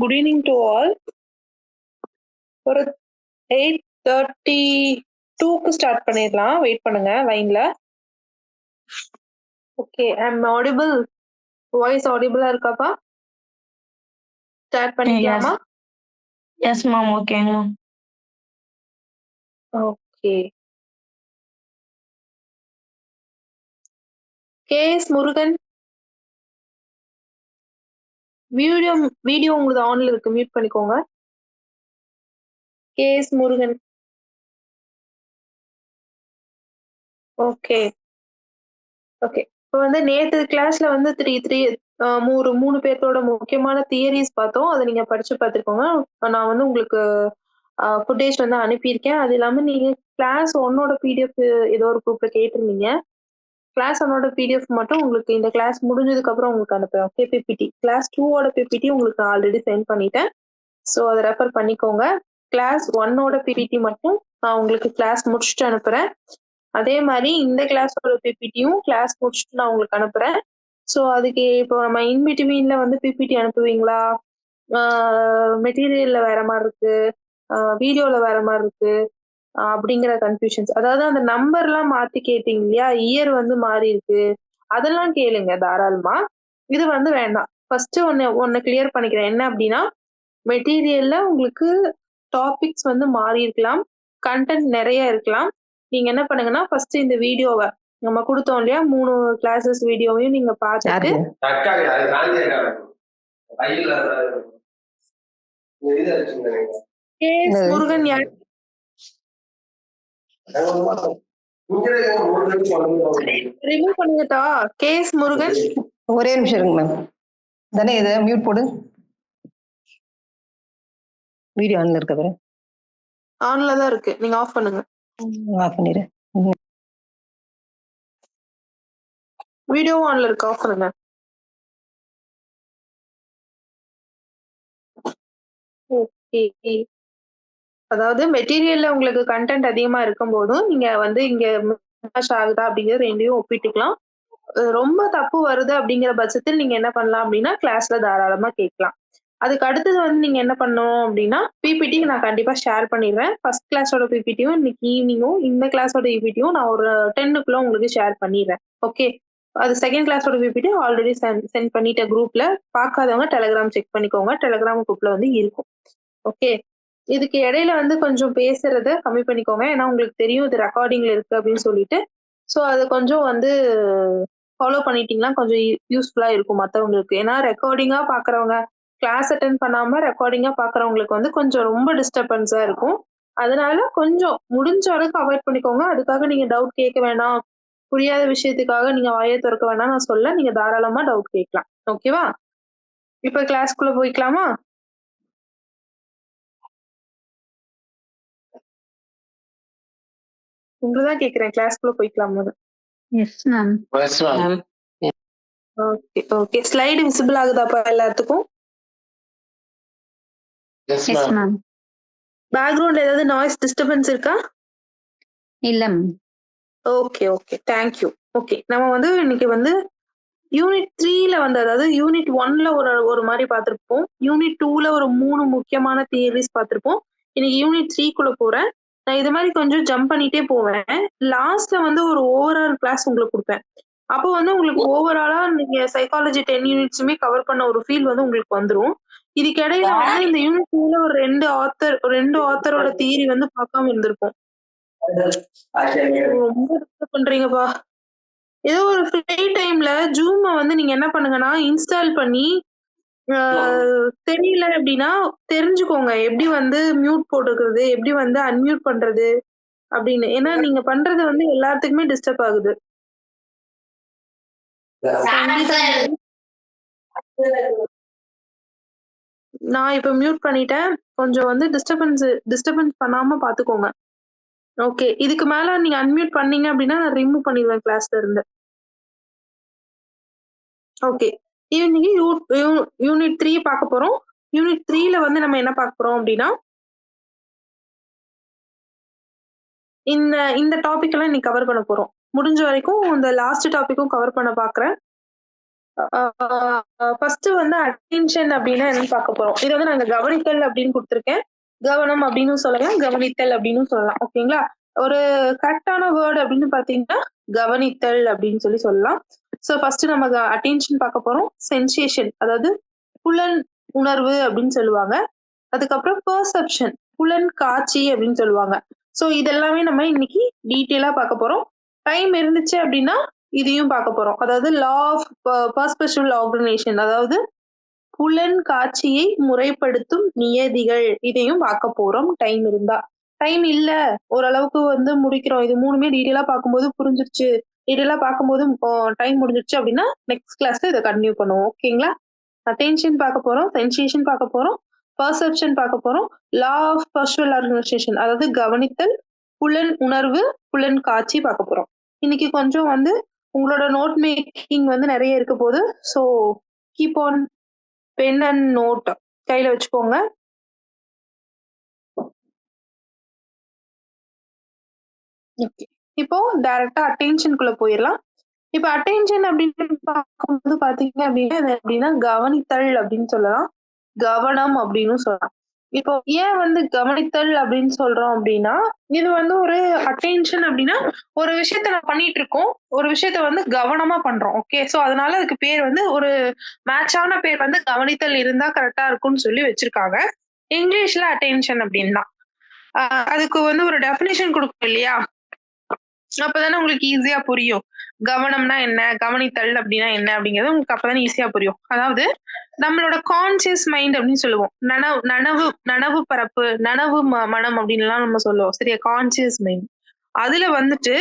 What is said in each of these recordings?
Good evening to all. ஒரு 8:32க்கு start பண்ணிடலாம். Wait பண்ணுங்க லைன்ல. Okay, I'm audible. வாய்ஸ் ஆடிபிளா இருக்காப்பா? ஸ்டார்ட் பண்ணிக்கலாமா? Yes ma'am. ஓகேங்க ma'am. Okay. KS Murugan, video உங்களுக்கு ஆன்ல இருக்கு, மியூட் பண்ணிக்கோங்க. கேஎஸ் முருகன். Okay okay. இப்போ வந்து நேத்து கிளாஸ்ல வந்து மூணு பேர்த்தோட முக்கியமான தியரிஸ் பார்த்தோம். அதை நீங்க படிச்சு பார்த்துக்கோங்க. நான் வந்து உங்களுக்கு ஃபுட்டேஜ் வந்து அனுப்பியிருக்கேன். அது இல்லாம நீங்க கிளாஸ் ஒன்னோட பிடிஎஃப் ஏதோ ஒரு குரூப்ல கேட்டிருந்தீங்க. கிளாஸ் ஒன்னோட பிடிஎஃப் மட்டும் உங்களுக்கு இந்த கிளாஸ் முடிஞ்சதுக்கு அப்புறம் உங்களுக்கு அனுப்புறேன். ஓகே, பிபிடி கிளாஸ் 2ஓட பிபிடி உங்களுக்கு ஆல்ரெடி சென்ட் பண்ணிட்டேன். ஸோ அதை ரெஃபர் பண்ணிக்கோங்க. கிளாஸ் ஒன்னோட பிபிடி மட்டும் நான் உங்களுக்கு கிளாஸ் முடிச்சுட்டு அனுப்புறேன். அதே மாதிரி இந்த கிளாஸோட பிபிடியும் கிளாஸ் முடிச்சுட்டு நான் உங்களுக்கு அனுப்புறேன். ஸோ அதுக்கு இப்போ நம்ம இன்பிட்வீன்ல வந்து பிபிடி அனுப்புவீங்களா, மெட்டீரியல்ல வேற மாதிரி இருக்கு, வீடியோல வேற மாதிரி இருக்கு அப்படிங்கிற கன்ஃபியூஷன்ஸ், அதாவது அந்த நம்பர்லாம் மாத்தி கேட்டீங்க இல்லையா, இயர் வந்து மாறி இருக்கு, அதெல்லாம் கேளுங்க தாராளமா. இது வந்து வேண்டாம். ஃபர்ஸ்ட் ஒன்னு கிளியர் பண்ணிக்கிறேன். என்ன அப்படின்னா, மெட்டீரியல்ல உங்களுக்கு டாபிக்ஸ் வந்து மாறி இருக்கலாம், கண்டென்ட் நிறைய இருக்கலாம். நீங்க என்ன பண்ணுங்கன்னா, ஃபர்ஸ்ட் இந்த வீடியோவை நம்ம கொடுத்தோம் இல்லையா, 3 கிளாஸஸ் வீடியோவையும் நீங்க பார்த்துட்டு முருகன் யார் ரிமூவ் பண்ணுங்கட்டா. கேஎஸ் முருகன் ஒரே நிமிஷம் இருங்க மேம். தானே இதை மியூட் போடு. வீடியோ ஆன்ல இருக்க பாரு. ஆன்ல தான் இருக்கு, நீங்க ஆஃப் பண்ணுங்க. ஆஃப் பண்ணிடு. வீடியோ ஆன்ல இருக்கு, ஆஃப் பண்ணுங்க. ஓகே. அதாவது மெட்டீரியல்ல உங்களுக்கு கண்டென்ட் அதிகமா இருக்கும் போதும் நீங்க வந்து இங்க ஆகுதா அப்படிங்கிறது ரெண்டையும் ஒப்பிட்டுக்கலாம். ரொம்ப தப்பு வருது அப்படிங்கிற பட்சத்தில் நீங்க என்ன பண்ணலாம் அப்படின்னா, கிளாஸ்ல தாராளமா கேட்கலாம். அதுக்கு அடுத்தது வந்து நீங்க என்ன பண்ணணும் அப்படின்னா, பிபிடி நான் கண்டிப்பா ஷேர் பண்ணிடுறேன். ஃபர்ஸ்ட் கிளாஸோட பிபிடியும் இன்னைக்கு ஈவினிங்கும், இந்த கிளாஸோட பிபிடியும் நான் ஒரு 10க்குள்ள உங்களுக்கு ஷேர் பண்ணிடுறேன். ஓகே, அது செகண்ட் கிளாஸோட பிபிடி ஆல்ரெடி சென்ட் பண்ணிட்ட குரூப்ல. பார்க்காதவங்க டெலிகிராம் செக் பண்ணிக்கோங்க, டெலிகிராம் குரூப்ல வந்து இருக்கும். ஓகே, இதுக்கு இடையில வந்து கொஞ்சம் பேசுறத கம்மி பண்ணிக்கோங்க. ஏன்னா உங்களுக்கு தெரியும் இது ரெக்கார்டிங்ல இருக்கு அப்படின்னு சொல்லிட்டு. ஸோ அது கொஞ்சம் வந்து ஃபாலோ பண்ணிட்டீங்கன்னா கொஞ்சம் யூஸ்ஃபுல்லா இருக்கும் மற்றவங்களுக்கு. ஏன்னா ரெக்கார்டிங்கா பாக்குறவங்க, கிளாஸ் அட்டென்ட் பண்ணாம ரெக்கார்டிங்கா பாக்குறவங்களுக்கு வந்து கொஞ்சம் ரொம்ப டிஸ்டர்பன்ஸா இருக்கும். அதனால கொஞ்சம் முடிஞ்ச அளவுக்கு அவாய்ட் பண்ணிக்கோங்க. அதுக்காக நீங்க டவுட் கேட்க வேணாம், புரியாத விஷயத்துக்காக நீங்க வாயை திறக்க வேணாம் நான் சொல்ல. நீங்க தாராளமா டவுட் கேட்கலாம். ஓகேவா? இப்ப கிளாஸ்க்குள்ள போய்க்கலாமா? உங்களதான் கேக்குறேன், கிளாஸ்க்குள்ள போய்க்கலாமா? Yes ma'am. Okay okay. Slide visible ஆகுதாப்பா எல்லாத்துக்கும்? Yes ma'am. பேக்ரவுண்ட்ல ஏதாவது நாய்ஸ் டிஸ்டர்பன்ஸ் இருக்கா? இல்ல ma'am. Okay okay, thank you. Okay, நம்ம வந்து இன்னைக்கு வந்து யூனிட் 3ல வந்து, அதாவது யூனிட் 1ல ஒரு மாதிரி பார்த்திருப்போம், யூனிட் 2ல ஒரு 3 முக்கியமான தியரிஸ் பார்த்திருப்போம். இன்னைக்கு யூனிட் 3க்குள்ள போறேன். நான் இது மாதிரி கொஞ்சம் ஜம்ப் பண்ணிட்டே போவேன். லாஸ்ட்ல வந்து ஒரு ஓவரால் கிளாஸ் உங்களுக்கு கொடுப்பேன். அப்போ வந்து உங்களுக்கு ஓவராலா நீங்க சைக்காலஜி 10 யூனிட்ஸுமே கவர் பண்ண ஒரு ஃபீல் வந்து உங்களுக்கு வந்துரும். இதுக்கு இடையில வந்து இந்த யூனிட் 2ல ஒரு ரெண்டு ஆத்தரோட தியரி வந்து பார்க்காம இருந்திருப்போம். ரொம்ப டிஸ்டர்ப் பண்றீங்கப்பா. ஏதோ ஒரு ஃப்ரீ டைம்ல ஜூம் வந்து நீங்க என்ன பண்ணுங்கன்னா இன்ஸ்டால் பண்ணி, தெரியல அப்படின்னா தெரிஞ்சுக்கோங்க எப்படி வந்து மியூட் போட்டுக்கிறது, எப்படி வந்து அன்மியூட் பண்றது அப்படின்னு. ஏன்னா நீங்க பண்றது வந்து எல்லாத்துக்குமே டிஸ்டர்ப் ஆகுது. நான் இப்ப மியூட் பண்ணிட்டேன். கொஞ்சம் வந்து டிஸ்டர்பன்ஸ் பண்ணாம பாத்துக்கோங்க. ஓகே, இதுக்கு மேல நீங்க அன்மியூட் பண்ணீங்க அப்படின்னா நான் ரிமூவ் பண்ணிடுவேன் கிளாஸ்ல இருந்து. ஓகே, இன்னைக்கு யூனிட் 3 பார்க்க போறோம். யூனிட் 3ல வந்து நம்ம என்ன பார்க்க போறோம் அப்படின்னா, இந்த டாபிக் எல்லாம் இன்னைக்கு கவர் பண்ண போறோம். முடிஞ்ச வரைக்கும் இந்த லாஸ்ட் டாபிக்கும் கவர் பண்ண பாக்குறேன். ஃபர்ஸ்ட் வந்து அட்டென்ஷன் அப்படின்னா என்னன்னு பார்க்க போறோம். இது வந்து நாங்க கவனித்தல் அப்படின்னு கொடுத்துருக்கேன். கவனம் அப்படின்னு சொல்லலாம், கவனித்தல் அப்படின்னு சொல்லலாம். ஓகேங்களா? ஒரு கரெக்டான வேர்ட் அப்படின்னு பாத்தீங்கன்னா கவனித்தல் அப்படின்னு சொல்லலாம். ஸோ ஃபர்ஸ்ட் நம்ம அட்டென்ஷன் பார்க்க போறோம். சென்சேஷன் அதாவது புலன் உணர்வு அப்படின்னு சொல்லுவாங்க. அதுக்கப்புறம் பெர்செப்ஷன் புலன் காட்சி அப்படின்னு சொல்லுவாங்க. ஸோ இதெல்லாமே நம்ம இன்னைக்கு டீட்டெயிலா பார்க்க போறோம். டைம் இருந்துச்சு அப்படின்னா இதையும் பார்க்க போறோம். அதாவது லா ஆஃப் பர்ஸ்பெக்டிவ் ஆர்கனைசேஷன் அதாவது புலன் காட்சியை முறைப்படுத்தும் நியதிகள் இதையும் பார்க்க போறோம் டைம் இருந்தா. டைம் இல்ல ஓரளவுக்கு வந்து முடிக்கிறோம். இது மூணுமே டீட்டெயிலா பார்க்கும்போது புரிஞ்சிருச்சு. டீட்டெயிலா பார்க்கும்போது டைம் முடிஞ்சிருச்சு அப்படின்னா நெக்ஸ்ட் கிளாஸ்ல இதை கண்டினியூ பண்ணுவோம். ஓகேங்களா? அட்டென்ஷன் பார்க்க போறோம், சென்சேஷன் பார்க்க போறோம், பெர்செப்ஷன் பார்க்க போறோம், லா ஆஃப் பர்சுவல் ஆர்கனைசேஷன் அதாவது கவனித்தல், புலன் உணர்வு, புலன் காட்சி பார்க்க போறோம். இன்னைக்கு கொஞ்சம் வந்து உங்களோட நோட் மேக்கிங் வந்து நிறைய இருக்க போது. So keep on pen and note கையில வச்சுக்கோங்க. இப்போ டைரக்டா அட்டென்ஷனுக்குள்ள போயிடலாம். இப்ப அட்டென்ஷன் அப்படின்னு பார்க்கும்போது பாத்தீங்க அப்படின்னா கவனித்தல் அப்படின்னு சொல்லலாம், கவனம் அப்படின்னு சொல்லலாம். இப்போ ஏன் வந்து கவனித்தல் அப்படின்னு சொல்றோம் அப்படின்னா இது வந்து ஒரு அட்டென்ஷன் அப்படின்னா ஒரு விஷயத்த நம்ம பண்ணிட்டு இருக்கோம், ஒரு விஷயத்த வந்து கவனமா பண்றோம். ஓகே, சோ அதனால அதுக்கு பேர் வந்து ஒரு மேட்சான பேர் வந்து கவனித்தல் இருந்தா கரெக்டா இருக்கும்னு சொல்லி வச்சிருக்காங்க. இங்கிலீஷ்ல அட்டென்ஷன் அப்படின்னா அதுக்கு வந்து ஒரு டெஃபினிஷன் கொடுக்கும் இல்லையா? அப்பதானே உங்களுக்கு ஈஸியா புரியும். கவனம்னா என்ன, கவனித்தல் அப்படின்னா என்ன அப்படிங்கிறது உங்களுக்கு அப்பதானே ஈஸியா புரியும். அதாவது நம்மளோட கான்சியஸ் மைண்ட் அப்படின்னு சொல்லுவோம். நனவு பரப்பு, நனவு மனம் அப்படின்லாம் நம்ம சொல்லுவோம். சரியா? Conscious mind. அதுல வந்துட்டு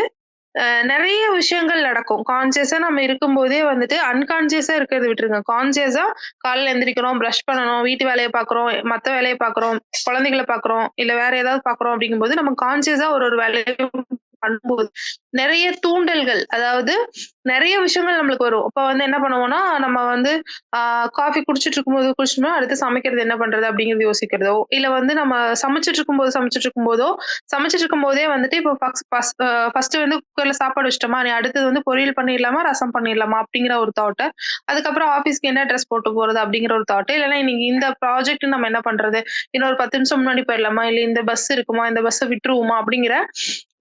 நிறைய விஷயங்கள் நடக்கும். கான்சியஸா நம்ம இருக்கும்போதே வந்துட்டு அன்கான்சியஸா இருக்கிறத விட்டுருங்க. கான்சியஸா காலையில எந்திரிக்கிறோம், பிரஷ் பண்ணணும், வீட்டு வேலையை பாக்குறோம், மத்த வேலையை பாக்குறோம், குழந்தைகளை பாக்குறோம், இல்ல வேற ஏதாவது பாக்குறோம் அப்படிங்கும்போது நம்ம கான்சியஸா ஒரு வேலையை பண்ணும்போது நிறைய தூண்டல்கள் அதாவது நிறைய விஷயங்கள் நம்மளுக்கு வரும். அப்ப வந்து என்ன பண்ணுவோம்னா நம்ம வந்து காஃபி குடிச்சிட்டு இருக்கும்போது அடுத்து சமைக்கிறது என்ன பண்றது அப்படிங்கறது யோசிக்கிறதோ, இல்ல வந்து நம்ம சமைச்சிட்டு இருக்கும்போதே வந்துட்டு இப்போ ஃபர்ஸ்ட் வந்து குக்கர்ல சாப்பாடு வச்சிட்டோமா, நீ அடுத்தது வந்து பொரியல் பண்ணிடலாமா ரசம் பண்ணிடலாமா அப்படிங்கிற ஒரு தாட், அதுக்கப்புறம் ஆபீஸ்க்கு என்ன ட்ரெஸ் போட்டு போறது அப்படிங்கிற ஒரு தாட், இல்லைன்னா இன்னைக்கு இந்த ப்ராஜெக்ட் நம்ம என்ன பண்றது, இன்னொரு 10 நிமிஷம் முன்னாடி போயிடலாமா, இல்ல இந்த பஸ் இருக்குமா, இந்த பஸ்ஸை விட்டுருவோமா அப்படிங்கிற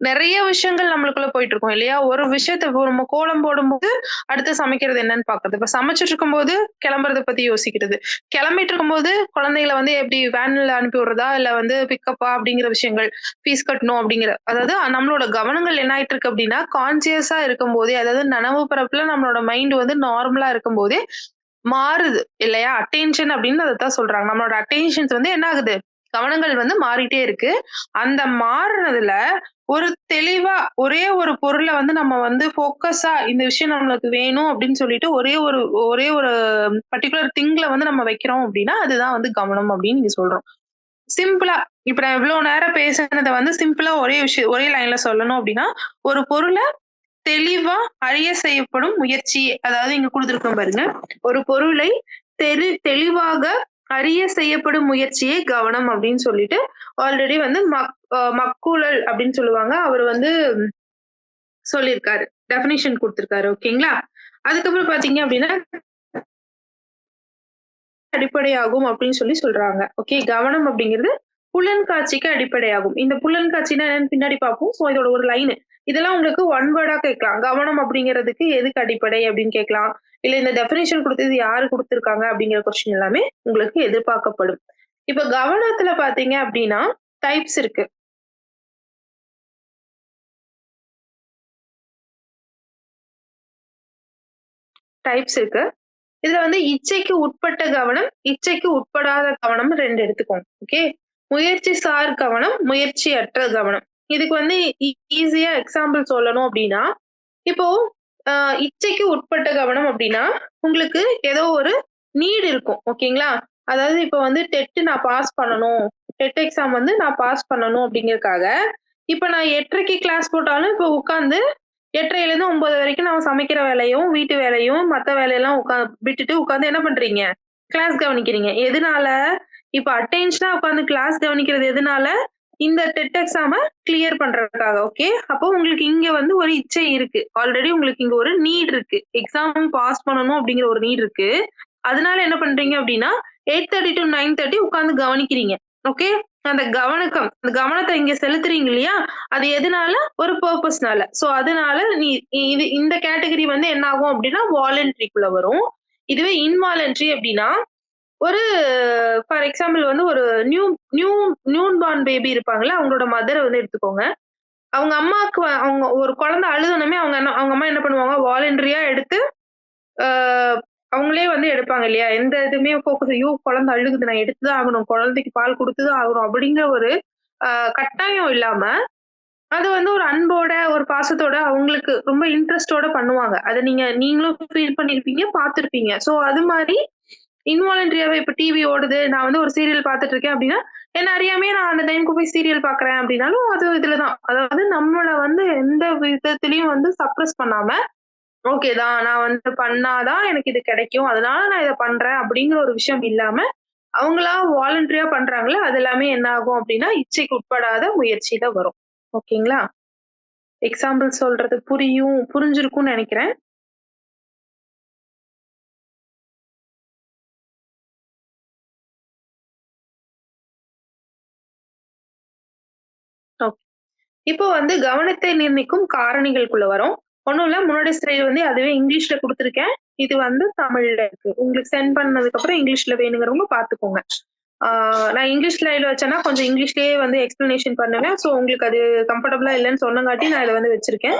நிறைய விஷயங்கள் நம்மளுக்குள்ள போயிட்டு இருக்கும் இல்லையா? ஒரு விஷயத்த நம்ம கோலம் போடும்போது அடுத்து சமைக்கிறது என்னன்னு பாக்குறது, இப்ப சமைச்சிட்டு இருக்கும்போது கிளம்புறத பத்தி யோசிக்கிறது, கிளம்பிட்டு இருக்கும்போது குழந்தைகளை வந்து எப்படி வேன்ல அனுப்பி விடுறதா இல்ல வந்து பிக்கப்பா அப்படிங்கிற விஷயங்கள், ஃபீஸ் கட்டணும் அப்படிங்கிற, அதாவது நம்மளோட கவனங்கள் என்ன ஆயிட்டு இருக்கு அப்படின்னா கான்சியஸா இருக்கும் போதே, அதாவது நனவு பரப்புல நம்மளோட மைண்ட் வந்து நார்மலா இருக்கும் போதே மாறுது இல்லையா? அட்டென்ஷன் அப்படின்னு அதைத்தான் சொல்றாங்க. நம்மளோட அட்டென்ஷன்ஸ் வந்து என்ன ஆகுது, கவனங்கள் வந்து மாறிட்டே இருக்கு. அந்த மாறுனதுல ஒரு தெளிவா ஒரே ஒரு பொருளை வந்து நம்ம வந்து போக்கஸா இந்த விஷயம் நம்மளுக்கு வேணும் அப்படின்னு சொல்லிட்டு ஒரே ஒரு பர்டிகுலர் திங்ல வந்து நம்ம வைக்கிறோம் அப்படின்னா அதுதான் வந்து கவனம் அப்படின்னு நீங்க சொல்றோம். சிம்பிளா இப்ப நான் இவ்வளவு நேரம் பேசுனதை வந்து சிம்பிளா ஒரே லைன்ல சொல்லணும் அப்படின்னா ஒரு பொருளை தெளிவா அறிய செய்யப்படும் முயற்சி, அதாவது இங்க கொடுத்திருக்கோம் பாருங்க, ஒரு பொருளை தெளிவாக அறிய செய்யப்படும் முயற்சியே கவனம் அப்படின்னு சொல்லிட்டு ஆல்ரெடி வந்து மக்கூலல் அப்படின்னு சொல்லுவாங்க, அவர் வந்து சொல்லியிருக்காரு, டெஃபினிஷன் கொடுத்திருக்காரு. ஓகேங்களா? அதுக்கப்புறம் பாத்தீங்க அப்படின்னா அடிப்படையாகும் அப்படின்னு சொல்றாங்க. ஓகே, கவனம் அப்படிங்கிறது புலன் காட்சிக்கு அடிப்படையாகும். இந்த புலன் காட்சினா என்னன்னு பின்னாடி பார்ப்போம். ஸோ இதோட ஒரு லைன் இதெல்லாம் உங்களுக்கு ஒன் வேர்டா கேட்கலாம். கவனம் அப்படிங்கிறதுக்கு எதுக்கு அடிப்படை அப்படின்னு கேட்கலாம், இல்ல இந்த டெஃபினேஷன் கொடுத்தது யாரு கொடுத்திருக்காங்க அப்படிங்கிற கொஸ்டின் எல்லாமே உங்களுக்கு எதிர்பார்க்கப்படும். இப்ப கவனத்துல பாத்தீங்க அப்படின்னா டைப்ஸ் இருக்கு. இதுல வந்து இச்சைக்கு உட்பட்ட கவனம், இச்சைக்கு உட்படாத கவனம் ரெண்டு எடுத்துக்கோங்க. ஓகே, முயற்சி சார் கவனம், முயற்சி அற்ற கவனம். இதுக்கு வந்து ஈஸியா எக்ஸாம்பிள் சொல்லணும் அப்படின்னா இப்போ இச்சைக்கு உட்பட்ட கவனம் அப்படின்னா உங்களுக்கு ஏதோ ஒரு நீட் இருக்கும். ஓகேங்களா? அதாவது இப்ப வந்து டெட் நான் பாஸ் பண்ணணும், டெட் எக்ஸாம் வந்து நான் பாஸ் பண்ணணும் அப்படிங்கறதுக்காக இப்ப நான் 8:30க்கு கிளாஸ் போட்டாலும் இப்ப உட்கார்ந்து 8:30ல இருந்து 9 வரைக்கும் நம்ம சமைக்கிற வேலையும் வீட்டு வேலையும் மத்த வேலையெல்லாம் விட்டுட்டு உட்கார்ந்து என்ன பண்றீங்க, கிளாஸ் கவனிக்கிறீங்க. எதனால? இப்ப அட்டென்ஷனா உட்கார்ந்து கிளாஸ் கவனிக்கிறது எதனால? இந்த டெட் எக்ஸாம கிளியர் பண்றதுக்காக. ஓகே. அப்போ உங்களுக்கு இங்க வந்து ஒரு இச்சை இருக்கு. ஆல்ரெடி உங்களுக்கு இங்க ஒரு நீட் இருக்கு. எக்ஸாம் பாஸ் பண்ணணும் அப்படிங்கிற ஒரு நீட் இருக்கு. அதனால என்ன பண்றீங்க அப்படின்னா 8:30 to 9:30 உட்கார்ந்து கவனிக்கிறீங்க. ஓகே. அந்த கவனத்தை இங்க செலுத்துறீங்க இல்லையா? அது எதனால? ஒரு பர்பஸ்னால. சோ அதனால இந்த கேட்டகரி வந்து என்ன ஆகும் அப்படின்னா வாலண்டரிக்குள்ள வரும். இதுவே இன்வாலண்டரி அப்படின்னா ஒரு ஃபார் எக்ஸாம்பிள் வந்து ஒரு new new new born baby இருப்பாங்கல்ல, அவங்களோட மதர வந்து எடுத்துக்கோங்க. அவங்க அம்மாக்கு அவங்க ஒரு குழந்தை அழுதணுமே அவங்க அம்மா என்ன பண்ணுவாங்க, வாலண்டரியா எடுத்து ஆ அவங்களே வந்து எடுப்பாங்க இல்லையா? எந்த இதுவுமே ஃபோக்கஸ் ஐயோ! குழந்தை அழுகுது நான் எடுத்து தான் ஆகணும். குழந்தைக்கு பால் குடுத்து தான் ஆகணும். அப்படிங்கிற ஒரு ஆ கட்டாயம் இல்லாம, அது வந்து ஒரு அன்போட, ஒரு பாசத்தோட அவங்களுக்கு ரொம்ப இன்ட்ரெஸ்ட்டோட பண்ணுவாங்க. அத நீங்களும் ஃபீல் பண்ணியிருப்பீங்க, பார்த்திருப்பீங்க. சோ அது மாரி இன்வாலண்டரியாவே இப்ப டிவி ஓடுது. நான் வந்து ஒரு சீரியல் பார்த்துட்டு இருக்கேன் அப்படின்னா, என்ன அறியாமயே நான் அந்த டைம்க்கு போய் சீரியல் பார்க்குறேன் அப்படின்னாலும், அது இதுல தான். அதாவது நம்மள வந்து எந்த விதத்திலயும் வந்து சப்ரஸ் பண்ணாம, ஓகே தான் நான் வந்து பண்ணா தான் எனக்கு இது கிடைக்கும். அதனால நான் இத பண்றேன் அப்படிங்கிற ஒரு விஷயம் இல்லாம, அவங்களா வாலண்டரியா பண்றாங்கல்ல, அது எல்லாமே என்ன ஆகும் அப்படின்னா, இச்சைக்கு உட்படாத முயற்சியில வரும். ஓகேங்களா? எக்ஸாம்பிள் சொல்றது புரிஞ்சிருக்கும்னு நெனைக்கிறேன். ஓகே. இப்போ வந்து கவனத்தை நிர்ணயிக்கும் காரணிகளுக்குள்ள வரோம். ஒண்ணும் இல்ல. முன்னாடி ஸ்லைடு வந்து அதுவே இங்கிலீஷ்ல குடுத்துருக்கேன். இது வந்து தமிழ்ல இருக்கு. உங்களுக்கு சென்ட் பண்ணதுக்கு அப்புறம் இங்கிலீஷ்ல வேணுங்கிறவங்க பார்த்துக்கோங்க. நான் இங்கிலீஷ் ஸ்லைடுல வச்சேன்னா கொஞ்சம் இங்கிலீஷ்லயே வந்து எக்ஸ்பிளனேஷன் பண்ணுவேன். சோ உங்களுக்கு அது கம்ஃபர்டபுளா இல்லன்னு சொன்னங்காட்டி நான் இத வந்து வச்சிருக்கேன்.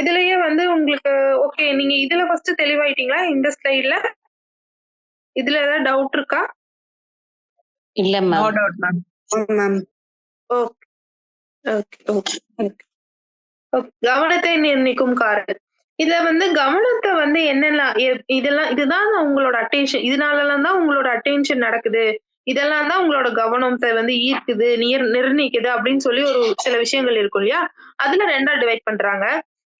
இதுலயே வந்து உங்களுக்கு ஓகே நீங்க இதுல ஃபர்ஸ்ட் தெளிவாயிட்டீங்களா? இந்த ஸ்லைடுல? இதுல ஏதாவது டவுட் இருக்கா? இல்ல no ma'am. Doubt ma'am. Ma'am. Okay. Okay. Okay. Okay. கவனத்தை நிர்ணயிக்கும் காரணம். இதுல வந்து கவனத்த வந்து என்னெல்லாம் இதுதான் உங்களோட அட்டென்ஷன். இதனாலலாம் தான் உங்களோட அட்டென்ஷன் நடக்குது. இதெல்லாம் தான் உங்களோட கவனத்த வந்து ஈர்க்குது, நிர்ணயிக்குது அப்படின்னு சொல்லி ஒரு சில விஷயங்கள் இருக்கும் இல்லையா? அதுல 2ஆ டிவைட் பண்றாங்க.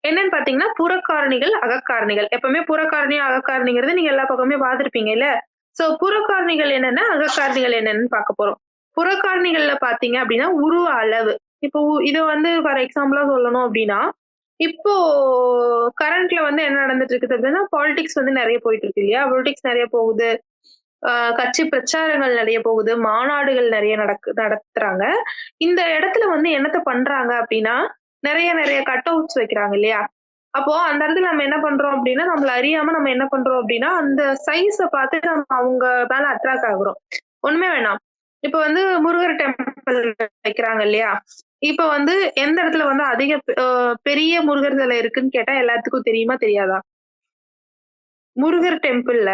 என்னன்னு பார்த்தீங்கன்னா, புறக்காரணிகள், அகக்காரணிகள். எப்பவுமே புறக்காரணி, அகக்காரணிங்கிறது நீங்க எல்லா பக்கமுமே பார்த்திருப்பீங்கல்ல. சோ புறக்காரணிகள் என்னென்ன, அகக்காரணிகள் என்னன்னு பார்க்க போறோம். புறக்காரணிகள்ல பார்த்தீங்க அப்படின்னா, உருவ அளவு. இப்போ இத வந்து ஃபார் எக்ஸாம்பிளா சொல்லணும் அப்படின்னா, இப்போ கரண்ட்ல வந்து என்ன நடந்துட்டு இருக்குது அப்படின்னா, பாலிடிக்ஸ் வந்து நெறைய போயிட்டு இருக்கு இல்லையா? பொலிடிக்ஸ் நெறைய போகுது. கட்சி பிரச்சாரங்கள் நெறைய போகுது. மாநாடுகள் நெறைய நடத்துறாங்க. இந்த இடத்துல வந்து என்னத்த பண்றாங்க அப்படின்னா, நெறைய கட் அவுட்ஸ் வைக்கிறாங்க இல்லையா? அப்போ அந்த இடத்துல நம்ம என்ன பண்றோம் அப்படின்னா, நம்மள அறியாம நம்ம என்ன பண்றோம் அப்படின்னா, அந்த சைஸ பார்த்து நம்ம அவங்க மேல அட்ராக்ட் ஆகுறோம். ஒண்ணுமே வேணாம். இப்ப வந்து முருகர் டெம்பிள் வைக்கிறாங்க இல்லையா? இப்ப வந்து எந்த இடத்துல வந்து அதிக பெரிய முருகர் சிலை இருக்குன்னு கேட்டா எல்லாத்துக்கும் தெரியுமா? தெரியாதா? முருகர் டெம்பிள்ல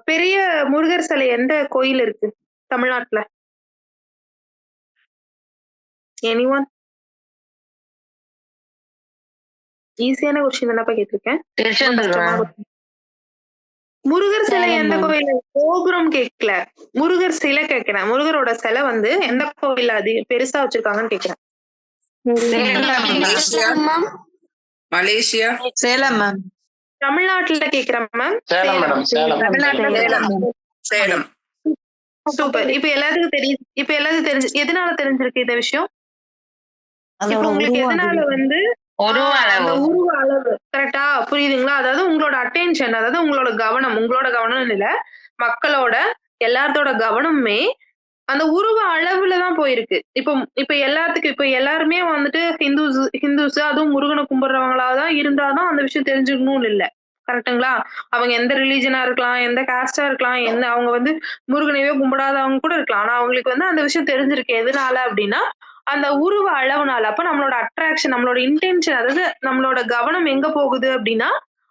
பெரிய முருகர் சிலை எந்த கோயில் இருக்கு தமிழ்நாட்டுல? எனிஒன்? ஈஸியான கொஸ்டின் தானப்பா கேட்டிருக்கேன். முருகர் சிலை எந்த கோயில்? கோபுரம் கேட்கல, முருகர் சிலை கேட்கிறேன். முருகரோட சிலை வந்து எந்த கோயில் பெருசா வச்சிருக்காங்கன்னு கேக்குறேன். மலேசியா. சேலம் மேம். தமிழ்நாட்டுல கேக்குறேன் மேம். சேலம். சூப்பர். இப்ப எல்லாத்துக்கும் தெரிஞ்சு எதனால தெரிஞ்சிருக்கு இந்த விஷயம்? இப்ப உங்களுக்கு எதனால வந்து அந்த உருவ அளவு கரெக்டா புரியுதுங்களா? அதாவது உங்களோட அட்டென்ஷன், அதாவது உங்களோட கவனம் இல்ல, மக்களோட எல்லாத்தோட கவனமுமே அந்த உருவ அளவுலதான் போயிருக்கு. இப்ப எல்லாருமே வந்துட்டு ஹிந்துஸ் அதுவும் முருகனை கும்பிடுறவங்களாதான் இருந்தாதான் அந்த விஷயம் தெரிஞ்சுக்கணும்னு இல்ல. கரெக்ட்டுங்களா? அவங்க எந்த ரிலீஜனா இருக்கலாம், எந்த காஸ்டா இருக்கலாம், அவங்க வந்து முருகனையே கும்பிடாதவங்க கூட இருக்கலாம். ஆனா அவங்களுக்கு வந்து அந்த விஷயம் தெரிஞ்சிருக்கு. எதனால அப்படின்னா அந்த உருவ அளவுனால. அப்ப நம்மளோட அட்ராக்ஷன், நம்மளோட இன்டென்ஷன், அதாவது நம்மளோட கவனம் எங்க போகுது அப்படின்னா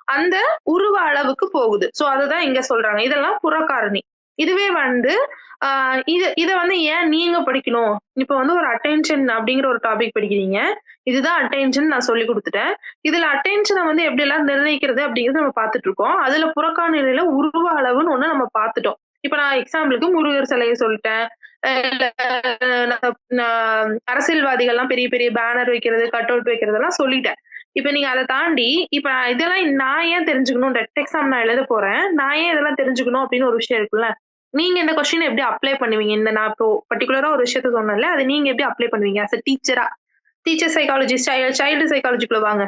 அந்த உருவ அளவுக்கு போகுது. சோ அததான் இங்க சொல்றாங்க. இதெல்லாம் புறக்காரணி. இதுவே வந்து இத வந்து ஏன் நீங்க படிக்கணும்? இப்ப வந்து ஒரு அட்டென்ஷன் அப்படிங்கிற ஒரு டாபிக் படிக்கிறீங்க. இதுதான் அட்டென்ஷன் நான் சொல்லி குடுத்துட்டேன். இதுல அட்டென்ஷனை வந்து எப்படி எல்லாம் நிர்ணயிக்கிறது அப்படிங்கிறது நம்ம பார்த்துட்டு இருக்கோம். அதுல புறக்காரணியில உருவ அளவுன்னு ஒண்ணு நம்ம பார்த்துட்டோம். இப்ப நான் எக்ஸாம்பிளுக்கு முருகர் சிலையை சொல்லிட்டேன். அரசியல்வாதிகள்லாம் பெரிய பெரிய பேனர் வைக்கிறது, கட் அவுட் வைக்கிறதெல்லாம் சொல்லிட்டேன். இப்ப நீங்க அதை தாண்டி இப்ப இதெல்லாம் நான் ஏன் தெரிஞ்சுக்கணும்? டெட் எக்ஸாம் நான் எழுத போறேன். நான் ஏன் இதெல்லாம் தெரிஞ்சுக்கணும் அப்படின்னு ஒரு விஷயம் இருக்குல்ல. நீங்க இந்த கொஸ்டின் எப்படி அப்ளை பண்ணுவீங்க? இந்த நான் இப்போ பர்ட்டிகுலரா ஒரு விஷயத்த சொன்னேன்ல, அத நீங்க எப்படி அப்ளை பண்ணுவீங்க? ஆஸ் அ டீச்சரா, டீச்சர் சைக்காலஜி, சைல்டு சைக்காலஜிக்குள்ள வாங்க.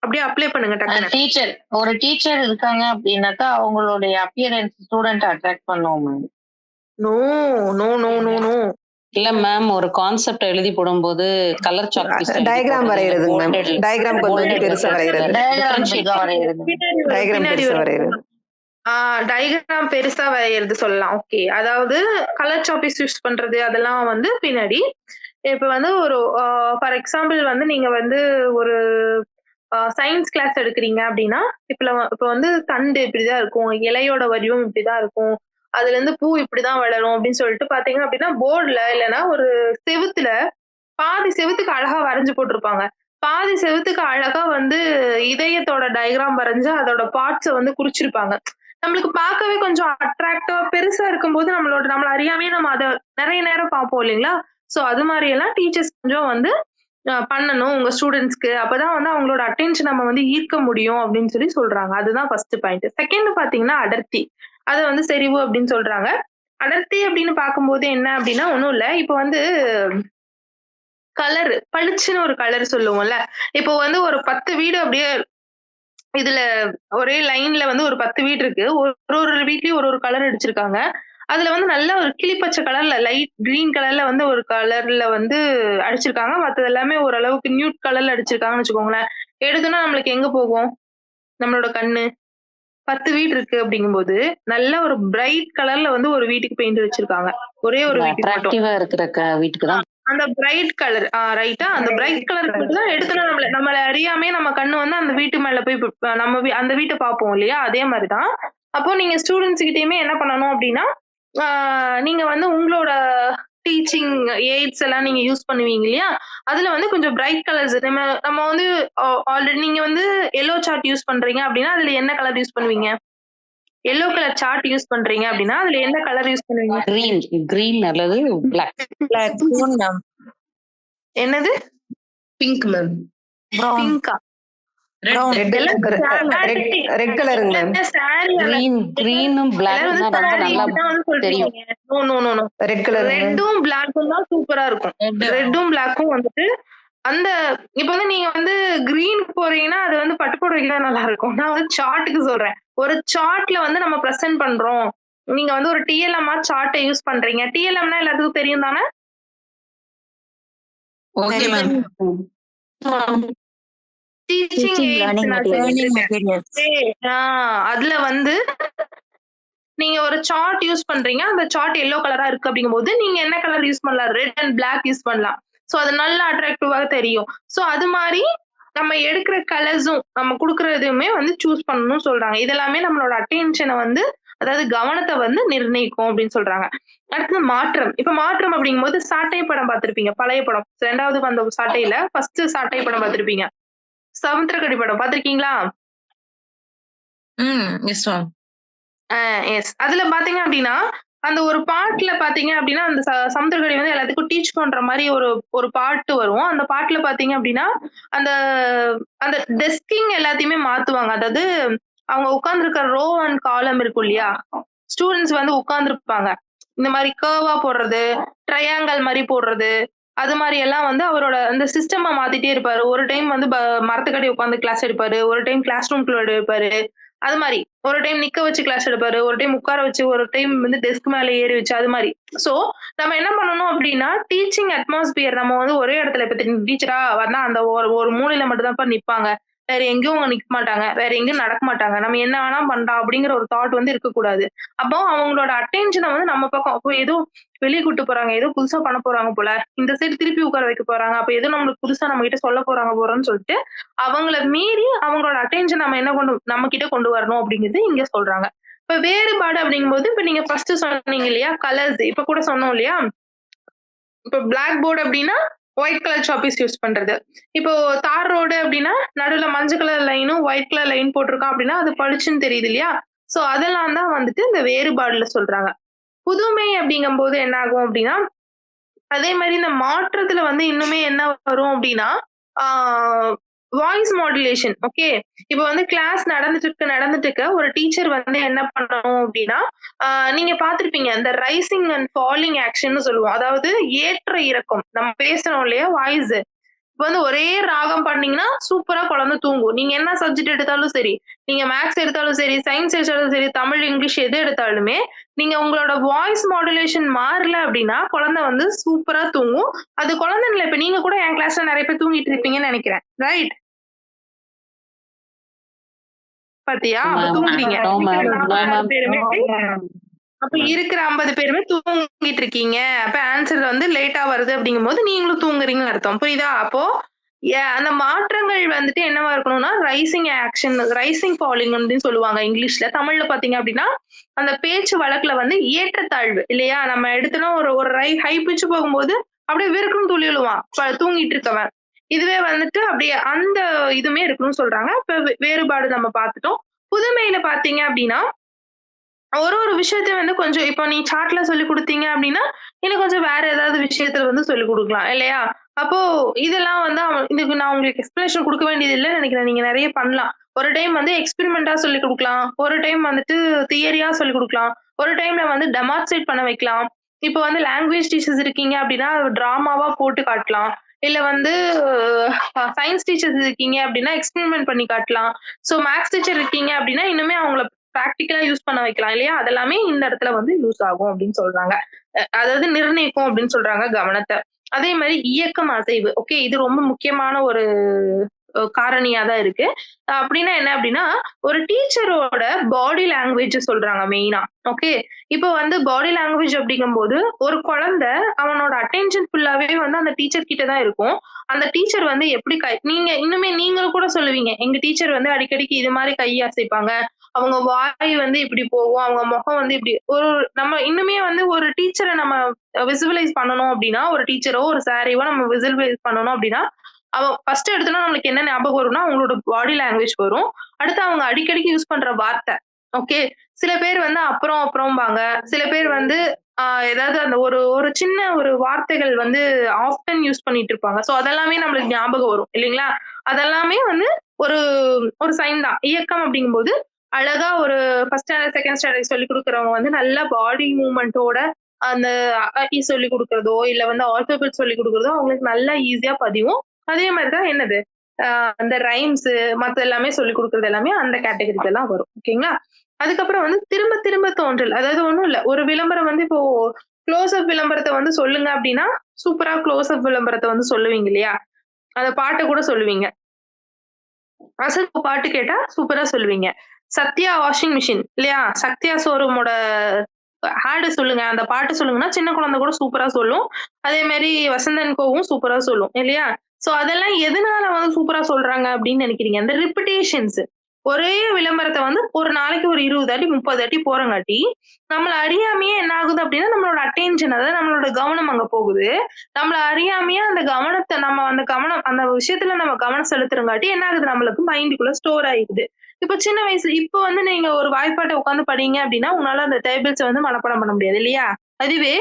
அப்படியே அப்ளை பண்ணுங்க டக்குன்னு. ஒரு டீச்சர் இருக்காங்க அப்படின்னாக்கா அவங்களுடைய அப்பியரன்ஸ் ஸ்டூடெண்ட் அட்ராக்ட் பண்ணுவோம் ma'am. No no no no no. இல்ல மேம், ஒரு கான்செப்ட் எழுதி போடும்போது கலர் சாக் பீஸ் டயக்ராம் வரைகிறதுங்க மேம். டயக்ராம் கொஞ்சம் பெருசா வரைகிறது. டயக்ராம் பெருசா வரைகிறது. டயக்ராம் பெருசா வரையறது சொல்லலாம். ஓகே. அதாவது கலர் சாப்பீஸ் யூஸ் பண்றது அதெல்லாம் வந்து பின்னாடி. இப்ப வந்து ஒரு ஃபார் எக்ஸாம்பிள் வந்து நீங்க வந்து ஒரு சயின்ஸ் கிளாஸ் எடுக்கிறீங்க அப்படின்னா, இப்ப வந்து தண்டு இப்படிதான் இருக்கும், இலையோட வடிவம் இப்படிதான் இருக்கும், அதுல இருந்து பூ இப்படிதான் வளரும் அப்படின்னு சொல்லிட்டு பாத்தீங்க அப்படின்னா போர்டுல இல்லைன்னா ஒரு செவுத்துல பாதி செவுத்துக்கு அழகா வரைஞ்சு போட்டிருப்பாங்க. பாதி செவுத்துக்கு அழகா வந்து இதயத்தோட டயக்ராம் வரைஞ்சு அதோட பார்ட்ஸ வந்து குறிச்சிருப்பாங்க. நம்மளுக்கு பார்க்கவே கொஞ்சம் அட்ராக்டிவா பெருசா இருக்கும்போது நம்மள அறியாமயே நம்ம அத நெறைய நேரம் பார்ப்போம் இல்லைங்களா? சோ அது மாரி எல்லாம் டீச்சர்ஸ் கொஞ்சம் வந்து பண்ணணும் உங்க ஸ்டூடண்ட்ஸ்க்கு. அப்பதான் வந்து அவங்களோட அட்டென்ஷன் நம்ம வந்து ஈர்க்க முடியும் அப்படின்னு சொல்லி சொல்றாங்க. அதுதான் ஃபர்ஸ்ட் பாயிண்ட். செகண்ட் பாத்தீங்கன்னா அடர்த்தி. அத வந்து செறிவு அப்படின்னு சொல்றாங்க. அடர்த்தி அப்படின்னு பார்க்கும்போது என்ன அப்படின்னா ஒண்ணும் இல்ல. இப்ப வந்து கலர் பளிச்சுன்னு ஒரு கலர் சொல்லுவோம்ல. இப்போ வந்து ஒரு 10 வீடு அப்படியே இதுல ஒரே லைன்ல வந்து ஒரு 10 வீடு இருக்கு. ஒரு வீட்லயும் ஒரு கலர் அடிச்சிருக்காங்க. அதுல வந்து நல்ல ஒரு கிளிப்பச்சை கலர்ல லைட் கிரீன் கலர்ல வந்து ஒரு கலர்ல வந்து அடிச்சிருக்காங்க. மத்தது எல்லாமே ஓரளவுக்கு நியூட் கலர்ல அடிச்சிருக்காங்கன்னு வச்சுக்கோங்களேன். எடுத்தோனே நம்மளுக்கு எங்க போகும்? நம்மளோட கண்ணு. 10 வீடு இருக்கு அப்படிங்கும்போது, நல்ல ஒரு பிரைட் கலர்ல வந்து ஒரு வீட்டுக்கு பெயிண்ட் வச்சிருக்காங்க. ஒரே ஒரு வீட்டுக்கு மட்டும். அட்ராக்டிவா இருக்கிற வீட்டுக்கு தான். அந்த பிரைட் கலர் ரைட்டா? அந்த பிரைட் கலருக்கு மட்டும் தான் எடுத்தோனே நம்மள அறியாமயே நம்ம கண்ணு வந்து அந்த வீட்டு மேல போய் அந்த வீட்ட பார்ப்போம் இல்லையா? அதே மாரி தான். அப்போ நீங்க ஸ்டூடண்ட்ஸ் கிட்டயுமே என்ன பண்ணணும் அப்டின்னா, நீங்க வந்து உங்களோட டீச்சிங் எய்ட்ஸ் எல்லாம் நீங்க யூஸ் பண்ணுவீங்க இல்லையா? அதுல வந்து கொஞ்சம் பிரைட் கலர்ஸ் நம்ம வந்து ஆல்ரெடி நீங்க வந்து எல்லோ சார்ட் யூஸ் பண்றீங்க அப்டின்னா, அதுல என்ன கலர் யூஸ் பண்ணுவீங்க? எல்லோ கலர் சார்ட் யூஸ் பண்றீங்க அப்டின்னா, அதுல என்ன கலர் யூஸ் பண்ணுவீங்க? கிரீன் அல்லது பிளாக். என்னது? Pink ma'am. பிங்கா? ரெட் கலருங்க மேம். கிரீனும் பிளாக்கும் தான் ரொம்ப நல்லா தெரியும். Red colour. ரெட்டும் பிளாக்கும் தான் சூப்பரா இருக்கும். ரெட்டும் பிளாக்கும் வந்துட்டு அந்த இப்ப வந்து நீங்க வந்து கிரீன் போறீங்கன்னா அது வந்து பட்டு புடவைக்கு தான் நல்லா இருக்கும். நான் வந்து சார்ட்டுக்கு சொல்றேன். ஒரு சார்ட்ல வந்து நம்ம பிரசன்ட் பண்றோம். நீங்க வந்து ஒரு டிஎல்எம் சார்ட்டை யூஸ் பண்றீங்க. டிஎல்எம்னா எல்லாத்துக்கும் தெரியும் தானே? Okay ma'am. அதுல வந்து நீங்க ஒரு சார்ட் யூஸ் பண்றீங்க. அந்த சார்ட் எல்லோ கலரா இருக்கு அப்படிங்கும்போது நீங்க என்ன கலர் யூஸ் பண்ணலாம்? ரெட் அண்ட் பிளாக் யூஸ் பண்ணலாம். சோ அது நல்லா அட்ராக்டிவா தெரியும். சோ அது மாரி நம்ம எடுக்கிற கலர்ஸும் நம்ம குடுக்குறதுமே வந்து சூஸ் பண்ணணும்னு சொல்றாங்க. இதெல்லாமே நம்மளோட அட்டென்ஷனை வந்து அதாவது கவனத்தை வந்து நிர்ணயிக்கும் அப்படின்னு சொல்றாங்க. அடுத்தது மாற்றம். இப்ப மாற்றம் அப்படிங்கும்போது சாட்டை படம் பார்த்திருப்பீங்க. பழைய படம். 2வது வந்த சாட்டையில ஃபர்ஸ்ட் சாட்டை படம் பார்த்திருப்பீங்க. சமுத்திரக்கனி படம் பார்த்திருக்கீங்களா? Yes ma'am. எஸ். அதுல பாத்தீங்க அப்படின்னா, அந்த ஒரு பாட்டுல பாத்தீங்க அப்படின்னா, அந்த சமுத்திரக்கனி வந்து எல்லாத்துக்கும் டீச் பண்ற மாரி ஒரு பாட்டு வரும். அந்த பாட்டுல பாத்தீங்க அப்படின்னா, அந்த அந்த டெஸ்கிங் எல்லாத்தையுமே மாத்துவாங்க. அதாவது அவங்க உட்கார்ந்திருக்கிற ரோ அண்ட் காலம் இருக்கும் இல்லையா? ஸ்டூடண்ட்ஸ் வந்து உட்கார்ந்திருப்பாங்க. இந்த மாரி கர்வா போடுறது, ட்ரையாங்கிள் மாரி போடுறது, அது மாரி எல்லாம் வந்து அவரோட அந்த சிஸ்டம மாத்திட்டே இருப்பாரு. ஒரு டைம் வந்து மரத்துக்கடி உட்கார்ந்து கிளாஸ் எடுப்பாரு. ஒரு டைம் கிளாஸ் ரூம்குள்ள எடுப்பாரு. அது மாரி. ஒரு டைம் நிக்க வச்சு கிளாஸ் எடுப்பாரு. ஒரு டைம் உட்கார வச்சு, ஒரு டைம் வந்து டெஸ்க் மேல ஏறி வச்சு, அது மாரி. சோ, நம்ம என்ன பண்ணணும் அப்டின்னா, டீச்சிங் அட்மாஸ்பியர் நம்ம வந்து ஒரே இடத்துல இப்ப டீச்சரா வந்தா அந்த ஒரு மூலையில மட்டும் தான்ப்பா நிப்பாங்க. வேற எங்கேயும் அவங்க நிக்க மாட்டாங்க. வேற எங்கேயும் நடக்க மாட்டாங்க. நம்ம என்ன வேணா பண்ணலாம் அப்படிங்கிற ஒரு தாட் வந்து இருக்கக்கூடாது. அப்போ அவங்களோட அட்டென்ஷன வந்து நம்ம பக்கம் அப்போ ஏதோ வெளிய கூட்டு போறாங்க. ஏதோ புதுசா பண்ண போறாங்க போல. இந்த சைடு திருப்பி உட்கார வைக்க போறாங்க. அப்ப ஏதோ நம்மளுக்கு புதுசா நம்ம கிட்ட சொல்ல போறோம்னு சொல்லிட்டு, அவங்கள மீறி அவங்களோட அட்டென்ஷன் நம்ம கிட்ட கொண்டு வரணும் அப்படிங்கிறது இங்க சொல்றாங்க. இப்ப வேறுபாடு அப்படிங்கும்போது, இப்ப நீங்க ஃபர்ஸ்ட் சொன்னீங்க இல்லையா? கலர்ஸ். இப்ப கூட சொன்னோம் இல்லையா? இப்ப பிளாக் போர்ட் அப்படின்னா, ஒயிட் கலர் சாப்பீஸ் யூஸ் பண்றது. இப்போ தார் ரோடு அப்படின்னா, நடுவுல மஞ்சள் கலர் லைனும், ஒயிட் கலர் லைன் போட்டிருக்கான் அப்படின்னா, அது பளிச்சுன்னு தெரியுது இல்லையா? சோ அதெல்லாம் தான் வந்துட்டு இந்த வேறுபாடுல சொல்றாங்க. புதுமை அப்படிங்கும்போது என்ன ஆகும் அப்படின்னா, அதே மாரி இந்த மாற்றத்துல வந்து இன்னுமே என்ன வரும் அப்படின்னா, ஆ வாய்ஸ் மாடுலேஷன். ஓகே. இப்ப வந்து கிளாஸ் நடந்துட்டு இருக்க ஒரு டீச்சர் வந்து என்ன பண்ணணும் அப்டின்னா, நீங்க பார்த்திருப்பீங்க. இந்த ரைசிங் அண்ட் ஃபாலிங் ஆக்ஷன்னு சொல்லுவோம். அதாவது ஏற்ற இறக்கம். நம்ம பேசுறோம் இல்லையா? வாய்ஸ். இப்ப வந்து ஒரே ராகம் பண்ணீங்கன்னா, சூப்பரா குழந்தை தூங்கும். நீங்க என்ன சப்ஜெக்ட் எடுத்தாலும் சரி, நீங்க மேத்ஸ் எடுத்தாலும் சரி, சயின்ஸ் எடுத்தாலும் சரி, தமிழ், இங்கிலீஷ் எது எடுத்தாலுமே, நீங்க உங்களோட வாய்ஸ் மாடுலேஷன் மாறல அப்டின்னா, குழந்தை வந்து சூப்பரா தூங்கும். அது குழந்தைன்னு இல்ல, இப்ப நீங்க கூட என் கிளாஸ்ல நெறைய பேர் தூங்கிட்டு இருப்பீங்கன்னு நெனைக்கிறேன். ரைட்? பாத்தியா? அப்ப மேம். தூங்குறீங்க. No ma'am. இருக்கிற நோ 46 மேம். பேருமே அப்ப இருக்கிற 50 பேருமே தூங்கிட்டு இருக்கீங்க. அப்ப ஆன்சர் வந்து லேட்டா வருது அப்படிங்கும்போது, நீங்களும் தூங்குறீங்கன்னு அர்த்தம். புரியுதா? அப்போ அந்த மாற்றங்கள் வந்துட்டு என்னவா இருக்கணும்னா, ரைசிங் ஃபாலிங் அப்படின்னு சொல்லுவாங்க இங்கிலீஷ்ல. தமிழ்ல பார்த்தீங்க அப்படின்னா, அந்த பேச்சு வழக்குல வந்து ஏற்றத்தாழ்வு இல்லையா? நம்ம எடுத்தோம்னா ஒரு ஒரு ஹை பிட்ச் போகும்போது, அப்படியே விருக்குன்னு துள்ளி விழுவான். தூங்கிட்டு இருக்கவன். இதுவே வந்துட்டு அப்படியே அந்த இதுவுமே இருக்கணும்னு சொல்றாங்க. இப்ப வேறுபாடு நம்ம பார்த்துட்டோம். புதுமையில பார்த்தீங்க அப்படின்னா, ஒரு ஒரு விஷயத்தையும் வந்து கொஞ்சம் இப்போ நீ சார்ட்ல சொல்லிக் குடுத்தீங்க அப்டின்னா, இன்னும் கொஞ்சம் வேற ஏதாவது விஷயத்துல வந்து சொல்லிக் குடுக்கலாம் இல்லையா? அப்போ இதெல்லாம் வந்து இதுக்கு நான் உங்களுக்கு எக்ஸ்ப்ளனேஷன் குடுக்க வேண்டியது இல்லன்னு நெனைக்கிறேன். நீங்க நெறைய பண்ணலாம். ஒரு டைம் வந்து எக்ஸ்பெரிமென்ட்டா சொல்லிக் குடுக்கலாம். ஒரு டைம் வந்துட்டு தியரியா சொல்லிக் குடுக்கலாம். ஒரு டைம்ல வந்து டெமான்ஸ்ட்ரேட் பண்ண வைக்கலாம். இப்போ வந்து லாங்குவேஜ் டீச்சர்ஸ் இருக்கீங்க அப்டின்னா, டிராமாவா போட்டு காட்டலாம். இல்ல வந்து சயன்ஸ் டீச்சர்ஸ் இருக்கீங்க அப்டின்னா, எக்ஸ்பெரிமென்ட் பண்ணி காட்டலாம். ஸோ மேத்ஸ் டீச்சர் இருக்கீங்க அப்டின்னா, இன்னுமே அவங்கள பிராக்டிகலா யூஸ் பண்ண வைக்கலாம் இல்லையா? அதெல்லாமே இந்த இடத்துல வந்து யூஸ் ஆகும் அப்படின்னு சொல்றாங்க. அதாவது நிர்ணயிக்கும் அப்படின்னு சொல்றாங்க கவனத்த. அதே மாரி இயக்கம், அசைவு. ஓகே. இது ரொம்ப முக்கியமான ஒரு காரணியா தான் இருக்கு. அப்படின்னா என்ன அப்படின்னா, ஒரு டீச்சரோட பாடி லாங்குவேஜ சொல்றாங்க மெயினா. ஓகே. இப்போ வந்து பாடி லாங்குவேஜ் அப்படிங்கும்போது, ஒரு குழந்தை அவனோட அட்டென்ஷன் ஃபுல்லாவே வந்து அந்த டீச்சர் கிட்ட தான் இருக்கும். அந்த டீச்சர் வந்து எப்படி நீங்க இன்னுமே நீங்களும் கூட சொல்லுவீங்க. எங்க டீச்சர் வந்து அடிக்கடிக்கு இது மாரி கை அசைப்பாங்க. அவங்க வாய் வந்து இப்படி போகும். அவங்க முகம் வந்து இப்படி நம்ம இன்னுமே வந்து ஒரு டீச்சர நம்ம விசுவலைஸ் பண்ணணும் அப்படின்னா, ஒரு டீச்சரோ, ஒரு சாரையோ நம்ம விசுவலைஸ் பண்ணணும் அப்படின்னா, ஃபர்ஸ்ட் எடுத்தோனே நம்மளுக்கு என்ன ஞாபகம் வரும்னா, அவங்களோட பாடி லாங்குவேஜ் வரும். அடுத்து அவங்க அடிக்கடிக்கு யூஸ் பண்ற வார்த்தை. ஓகே. சில பேர் வந்து அப்புறம் அப்புறம்பாங்க. சில பேர் வந்து ஏதாவது அந்த ஒரு ஒரு சின்ன ஒரு வார்த்தைகள் வந்து ஆஃப்டன் யூஸ் பண்ணிட்டு இருப்பாங்க. சோ அதெல்லாமே நம்மளுக்கு ஞாபகம் வரும் இல்லைங்களா? அதெல்லாமே வந்து ஒரு ஒரு சைன் தான். இயக்கம் அப்படிங்கும்போது அழகா ஒரு ஃபர்ஸ்ட் ஸ்டாண்டர்ட், செகண்ட் ஸ்டாண்டர்ட் சொல்லிக் குடுக்குறவங்க வந்து நல்லா பாடி மூவ்மென்ட்டோட அந்த அ, ஆ, இ சொல்லிக் குடுக்குறதோ, இல்ல வந்து ஆல்பபெட் சொல்லிக் குடுக்குறதோ அவங்களுக்கு நல்லா ஈஸியா பதியும். அதே மாரி தான் என்னது, அந்த ரைம்ஸு மத்த எல்லாமே சொல்லிக் குடுக்குறது எல்லாமே அந்த கேட்டகரிக்கு தான் வரும். ஓகேங்களா? அதுக்கப்புறம் வந்து திரும்ப திரும்ப தோன்றல். அதாவது ஒண்ணும் இல்ல. ஒரு விளம்பரம் வந்து இப்போ க்ளோஸ் அப் விளம்பரத்த வந்து சொல்லுங்க அப்டின்னா, சூப்பரா க்ளோஸ் அப் விளம்பரத்த வந்து சொல்லுவீங்க இல்லையா? அந்த பாட்ட கூட சொல்லுவீங்க. அசல் பாட்டு கேட்டா சூப்பரா சொல்லுவீங்க. சத்யா வாஷிங் மிஷின் இல்லையா? சத்யா ஷோரூமோட ஆட் சொல்லுங்க. அந்த பாட்டு சொல்லுங்கன்னா, சின்ன குழந்தை கூட சூப்பரா சொல்லும். அதே மாரி வசந்த் அண்ட் கோவும் சூப்பரா சொல்லும். இல்லையா? சோ அதெல்லாம் எதனால வந்து சூப்பரா சொல்றாங்க அப்படின்னு நினைக்கிறீங்க? அந்த ரிப்பிட்டேஷன்ஸ். ஒரே விளம்பரத்த வந்து ஒரு நாளைக்கு ஒரு 20 தாட்டி, 30 தாட்டி போறங்காட்டி, நம்மள அறியாமயே என்ன ஆகுது அப்படின்னா, நம்மளோட அட்டென்ஷன் அதாவது நம்மளோட கவனம் அங்க போகுது. நம்மள அறியாமயே அந்த கவனத்த நம்ம அந்த கவனம் அந்த விஷயத்துல நம்ம கவனம் செலுத்துறங்காட்டி என்ன ஆகுது நம்மளுக்கு மைண்டுக்குள்ள ஸ்டோர் ஆயிடுது. இப்ப சின்ன வயசு இப்ப வந்து நீங்க ஒரு வாய்ப்பாட்ட உட்கார்ந்து படிங்க அப்டின்னா, உங்களால அந்த டேபிள்ஸ வந்து மனப்பாடம் பண்ண முடியாது இல்லையா? அதுவே